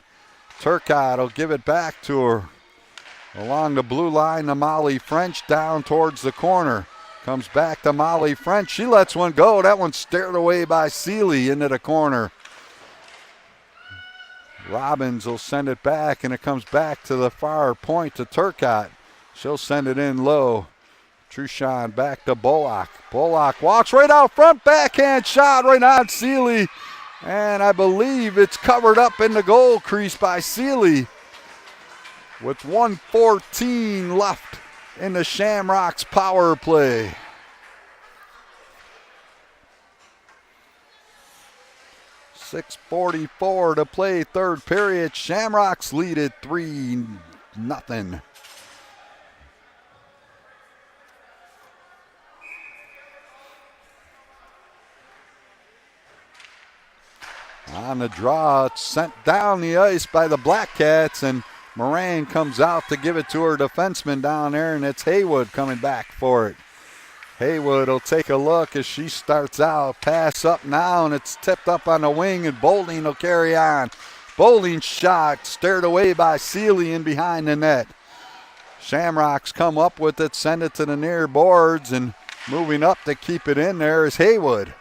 Turcotte will give it back to her. Along the blue line to Molly French down towards the corner. Comes back to Molly French. She lets one go. That one's stared away by Seeley into the corner. Robbins will send it back, and it comes back to the far point to Turcotte. She'll send it in low. Truchon back to Bullock. Bullock walks right out front, backhand shot right on Seeley. And I believe it's covered up in the goal crease by Seeley. With 1:14 left in the Shamrocks power play. .6:44 to play, third period. Shamrocks lead it 3-0. On the draw, it's sent down the ice by the Black Cats, and Moran comes out to give it to her defenseman down there, and it's Haywood coming back for it. Haywood will take a look as she starts out. Pass up now, and it's tipped up on the wing, and Boulding will carry on. Boulding's shot stared away by Seeley in behind the net. Shamrocks come up with it, send it to the near boards, and moving up to keep it in there is Haywood.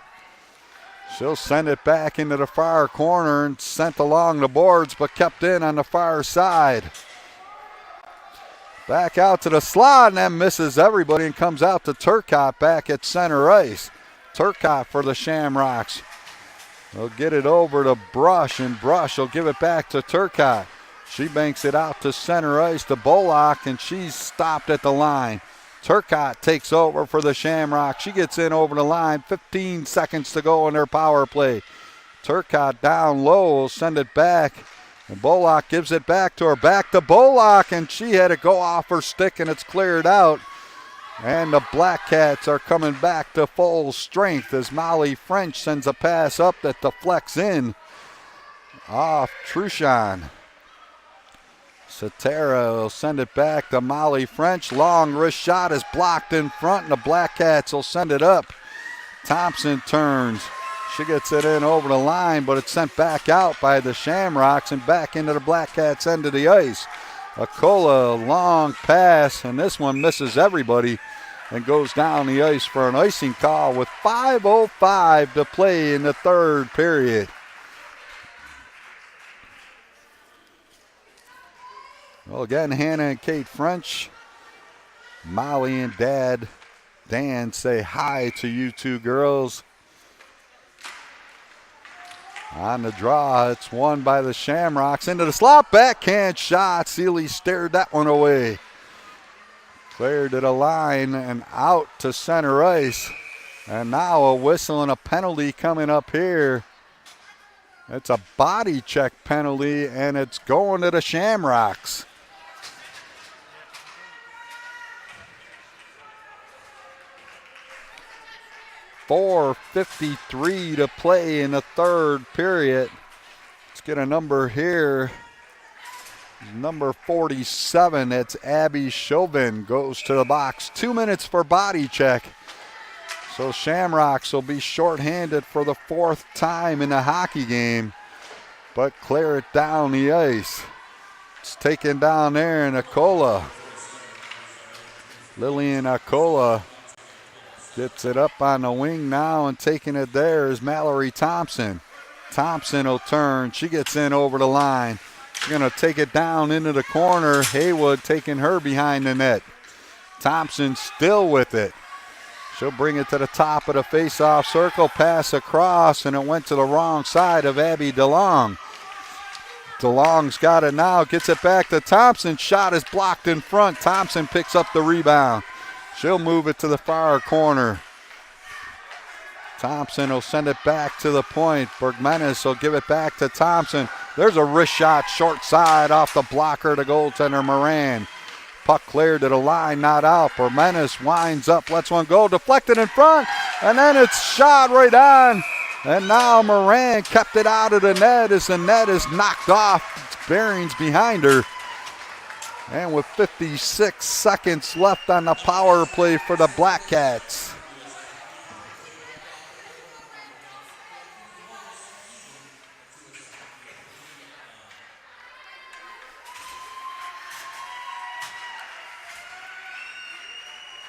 She'll send it back into the far corner and sent along the boards, but kept in on the far side. Back out to the slot, and that misses everybody and comes out to Turcotte back at center ice. Turcotte for the Shamrocks. They'll get it over to Brush, and Brush will give it back to Turcotte. She banks it out to center ice to Bullock, and she's stopped at the line. Turcotte takes over for the Shamrocks. She gets in over the line. 15 seconds to go in their power play. Turcotte down low will send it back. And Bullock gives it back to her. Back to Bullock, and she had it go off her stick, and it's cleared out. And the Black Cats are coming back to full strength as Molly French sends a pass up that deflects in off Truchon. Satera will send it back to Molly French. Long wrist shot is blocked in front, and the Black Cats will send it up. Thompson turns. She gets it in over the line, but it's sent back out by the Shamrocks and back into the Black Cats' end of the ice. Acola, long pass, and this one misses everybody and goes down the ice for an icing call with 5:05 to play in the third period. Well, again, Hannah and Kate French, Molly and Dad Dan say hi to you two girls. On the draw, it's won by the Shamrocks. Into the slot, backhand shot. Seeley stared that one away. Cleared to the line and out to center ice. And now a whistle and a penalty coming up here. It's a body check penalty, and it's going to the Shamrocks. .4:53 to play in the third period. Let's get a number here. Number 47, that's Abby Chauvin, goes to the box. 2 minutes for body check. So Shamrocks will be shorthanded for the fourth time in the hockey game, but clear it down the ice. It's taken down there, and Acola. Lillian Acola gets it up on the wing now, and taking it there is Mallory Thompson. Thompson will turn. She gets in over the line. She's going to take it down into the corner. Haywood taking her behind the net. Thompson still with it. She'll bring it to the top of the face-off circle, pass across, and it went to the wrong side of Abby DeLong. DeLong's got it now, gets it back to Thompson. Shot is blocked in front. Thompson picks up the rebound. She'll move it to the far corner. Thompson will send it back to the point. Bergmanis will give it back to Thompson. There's a wrist shot short side off the blocker to goaltender Moran. Puck cleared to the line, not out. Bergmanis winds up, lets one go, deflected in front, and then it's shot right on. And now Moran kept it out of the net as the net is knocked off. Bearings behind her. And with 56 seconds left on the power play for the Black Cats.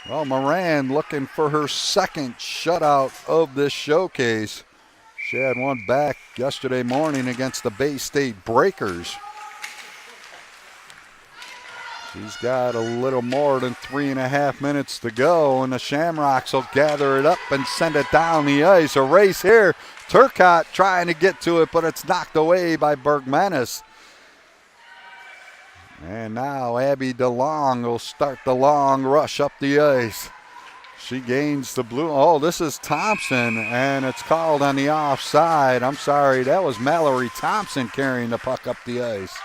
Well, Moran looking for her second shutout of this showcase. She had one back yesterday morning against the Bay State Breakers. She's got a little more than 3.5 minutes to go, and the Shamrocks will gather it up and send it down the ice. A race here. Turcotte trying to get to it, but it's knocked away by Bergmanis. And now Abby DeLong will start the long rush up the ice. She gains the blue. Oh, this is Thompson, and it's called on the offside. I'm sorry, that was Mallory Thompson carrying the puck up the ice.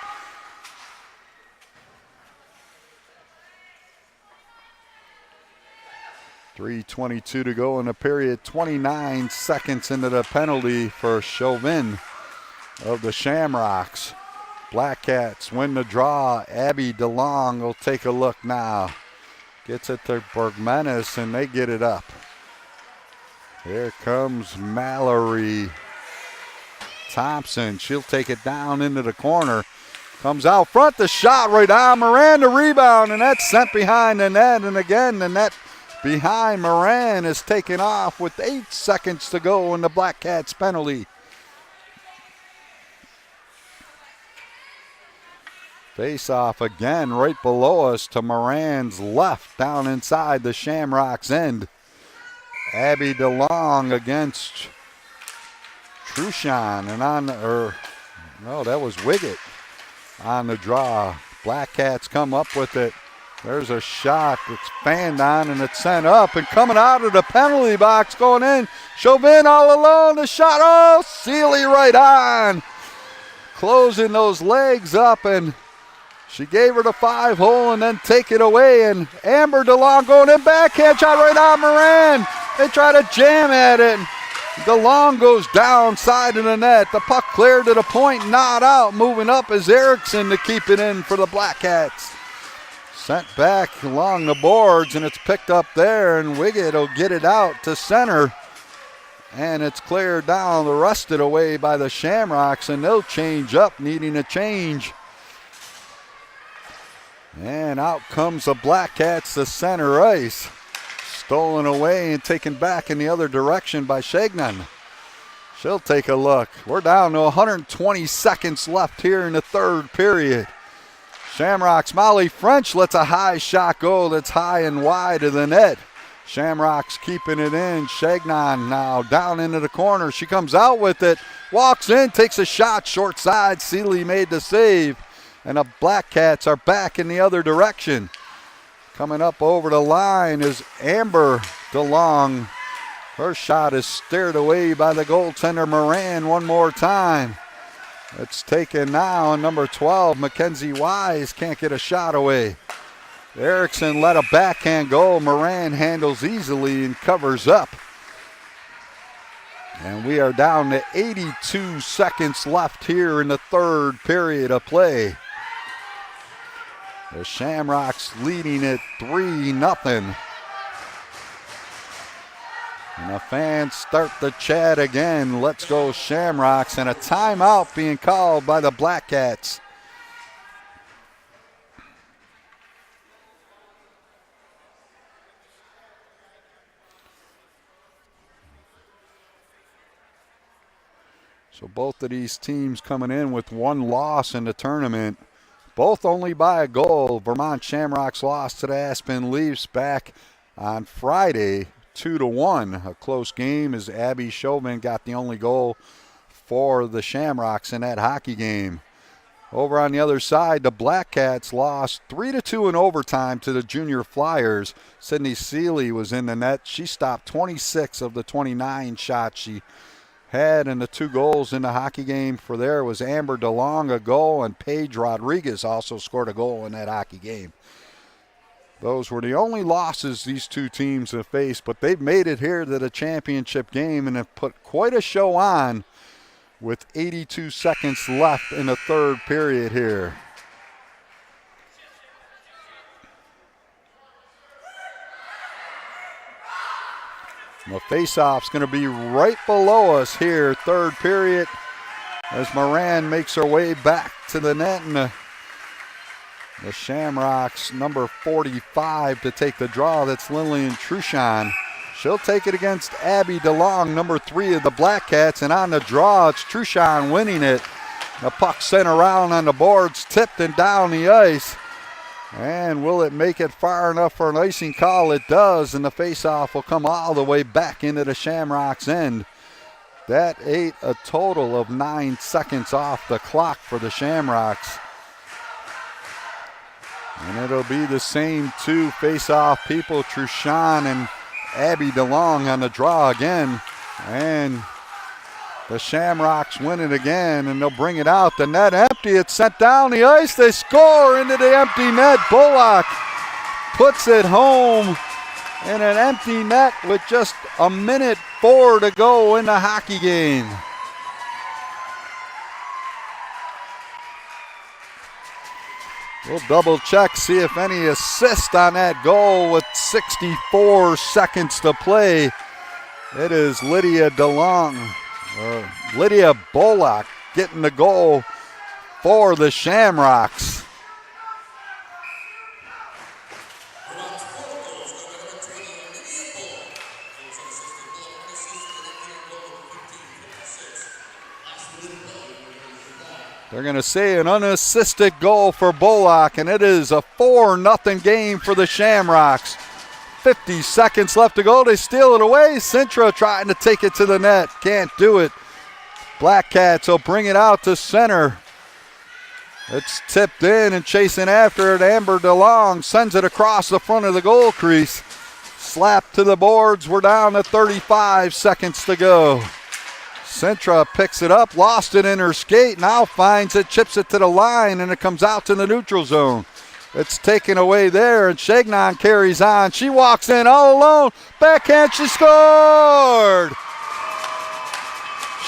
.322 to go in the period. 29 seconds into the penalty for Chauvin of the Shamrocks. Black Cats win the draw. Abby DeLong will take a look now. Gets it to Bergmanis, and they get it up. Here comes Mallory Thompson. She'll take it down into the corner. Comes out front, the shot right on Moran, the rebound, and that's sent behind the net. And again, the net behind Moran is taken off with 8 seconds to go in the Black Cats penalty. Face off again right below us to Moran's left down inside the Shamrocks end. Abby DeLong against Truchon, and that was Wiggett on the draw. Black Cats come up with it. There's a shot that's fanned on, and it's sent up, and coming out of the penalty box going in. Chauvin all alone, the shot, oh, Seeley right on. Closing those legs up, and she gave her the 5-hole and then take it away. And Amber DeLong going in, backhand shot right on Moran. They try to jam at it. DeLong goes down side of the net. The puck cleared to the point, not out. Moving up is Erickson to keep it in for the Black Cats. Sent back along the boards, and it's picked up there, and Wiggett will get it out to center. And it's cleared down, wrested away by the Shamrocks, and they'll change up, needing a change. And out comes the Black Cats to center ice. Stolen away and taken back in the other direction by Shagnon. She'll take a look. We're down to 120 seconds left here in the third period. Shamrocks, Molly French lets a high shot go that's high and wide of the net. Shamrocks keeping it in. Shagnon now down into the corner. She comes out with it, walks in, takes a shot short side. Seeley made the save. And the Black Cats are back in the other direction. Coming up over the line is Amber DeLong. Her shot is steered away by the goaltender Moran one more time. It's taken now, and number 12, Mackenzie Wise, can't get a shot away. Erickson let a backhand go. Moran handles easily and covers up. And we are down to 82 seconds left here in the third period of play. The Shamrocks leading it 3-0. And the fans start the chat again. Let's go Shamrocks, and a timeout being called by the Black Cats. So both of these teams coming in with one loss in the tournament, both only by a goal. Vermont Shamrocks lost to the Aspen Leafs back on Friday, 2-1. A close game as Abby Chauvin got the only goal for the Shamrocks in that hockey game. Over on the other side, the Black Cats lost 3-2 in overtime to the Junior Flyers. Sydney Seeley was in the net. She stopped 26 of the 29 shots she had, and the 2 goals in the hockey game for there was Amber DeLong, a goal, and Paige Rodriguez also scored a goal in that hockey game. Those were the only losses these two teams have faced, but they've made it here to the championship game and have put quite a show on with 82 seconds left in the third period here. The faceoff's going to be right below us here, third period, as Moran makes her way back to the net, and the Shamrocks, number 45, to take the draw. That's Lillian Truchon. She'll take it against Abby DeLong, number 3 of the Black Cats, and on the draw, it's Truchon winning it. The puck sent around on the boards, tipped and down the ice. And will it make it far enough for an icing call? It does, and the faceoff will come all the way back into the Shamrocks' end. That ate a total of 9 seconds off the clock for the Shamrocks. And it'll be the same 2 face-off people, Truchon and Abby DeLong, on the draw again. And the Shamrocks win it again, and they'll bring it out. The net empty. It's sent down the ice. They score into the empty net. Bullock puts it home in an empty net with just 1:04 to go in the hockey game. We'll double check, see if any assist on that goal with 64 seconds to play. It is Lydia Bullock getting the goal for the Shamrocks. They're going to say an unassisted goal for Bullock, and it is a 4-0 game for the Shamrocks. 50 seconds left to go. They steal it away. Sintra trying to take it to the net. Can't do it. Black Cats will bring it out to center. It's tipped in and chasing after it. Amber DeLong sends it across the front of the goal crease. Slap to the boards. We're down to 35 seconds to go. Sintra picks it up, lost it in her skate, now finds it, chips it to the line, and it comes out to the neutral zone. It's taken away there, and Shagnon carries on. She walks in all alone. Backhand, she scored!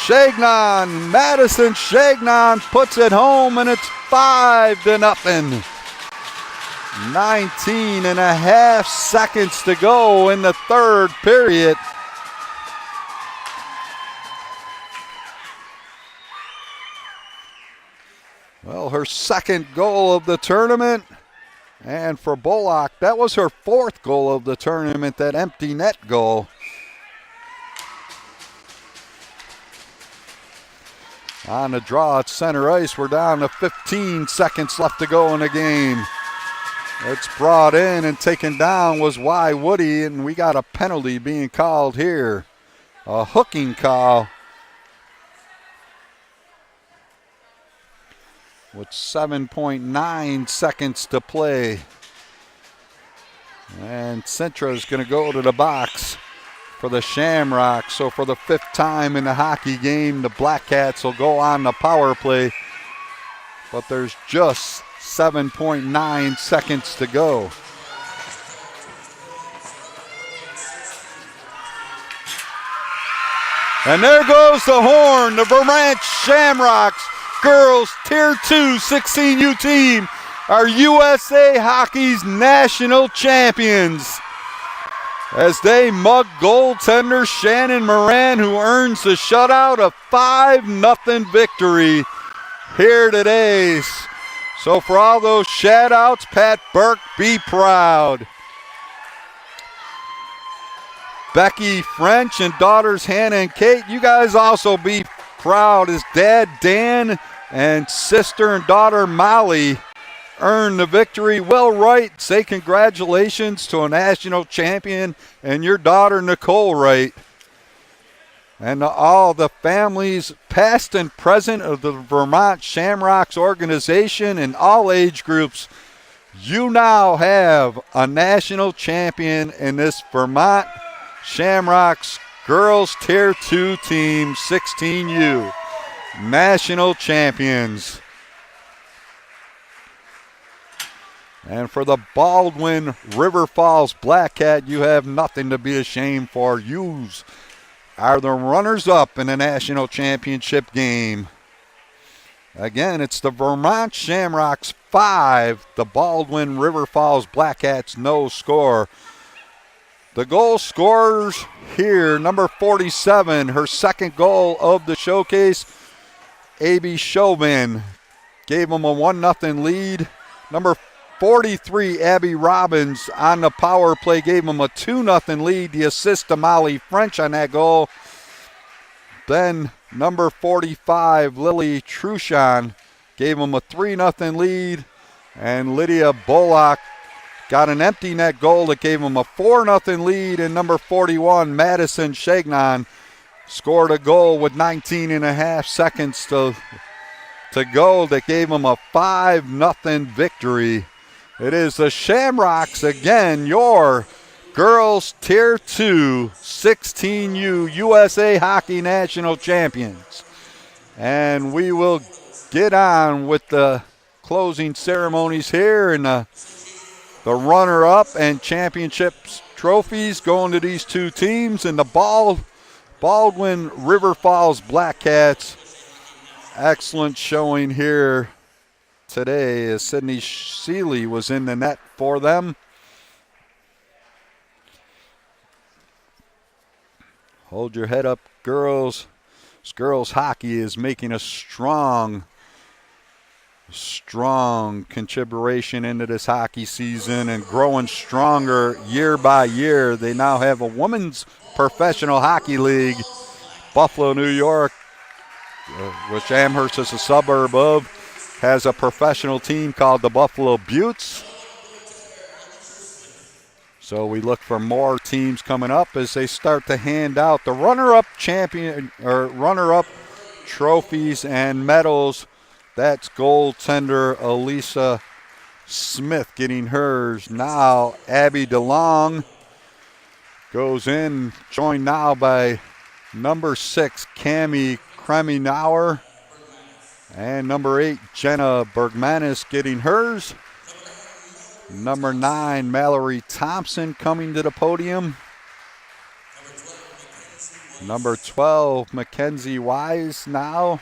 Shagnon, Madison Shagnon puts it home, and it's 5-0. 19 and a half seconds to go in the third period. Well, her second goal of the tournament. And for Bullock, that was her 4th goal of the tournament, that empty net goal. On the draw at center ice, we're down to 15 seconds left to go in the game. It's brought in and taken down was Y. Woody, and we got a penalty being called here. A hooking call. With 7.9 seconds to play. And Sintra is going to go to the box for the Shamrocks. So for the 5th time in the hockey game, the Black Cats will go on the power play. But there's just 7.9 seconds to go. And there goes the horn. The Vermont Shamrocks girls Tier 2 16U team are USA Hockey's national champions as they mug goaltender Shannon Moran, who earns the shutout, a 5-0 victory here today. So for all those shout-outs, Pat Burke, be proud. Becky French and daughters Hannah and Kate, you guys also be proud as Dad Dan and sister and daughter Molly earned the victory. Will Wright, say congratulations to a national champion and your daughter Nicole Wright. And to all the families, past and present, of the Vermont Shamrocks organization in all age groups, you now have a national champion in this Vermont Shamrocks Girls Tier 2 Team 16U. National champions. And for the Baldwin River Falls Black Cat, you have nothing to be ashamed for. Yous are the runners-up in the national championship game. Again, it's the Vermont Shamrocks 5, the Baldwin River Falls Black Cats no score. The goal scorers here, number 47, her second goal of the showcase, A.B. Chauvin, gave them a 1-0 lead. Number 43, Abby Robbins, on the power play, gave them a 2-0 lead. The assist to Molly French on that goal. Then number 45, Lily Truchon, gave them a 3-0 lead. And Lydia Bullock got an empty net goal that gave them a 4-0 lead. And number 41, Madison Shagnon, scored a goal with 19 and a half seconds to go that gave them a 5-0 victory. It is the Shamrocks again, your Girls Tier 2 16U USA Hockey National Champions. And we will get on with the closing ceremonies here, and the runner-up and championships trophies going to these two teams. And the Baldwin River Falls Black Cats, excellent showing here today as Sydney Seeley was in the net for them. Hold your head up, girls. This girls hockey is making a strong contribution into this hockey season and growing stronger year by year. They now have a women's professional hockey league. Buffalo, New York, which Amherst is a suburb of, has a professional team called the Buffalo Buttes. So we look for more teams coming up as they start to hand out the runner-up trophies and medals. That's goaltender Elisa Smith getting hers. Now Abby DeLong goes in, joined now by number 6 Cammie Kremenauer. And number 8, Jenna Bergmanis getting hers. Number 9, Mallory Thompson coming to the podium. Number 12, Mackenzie Wise now.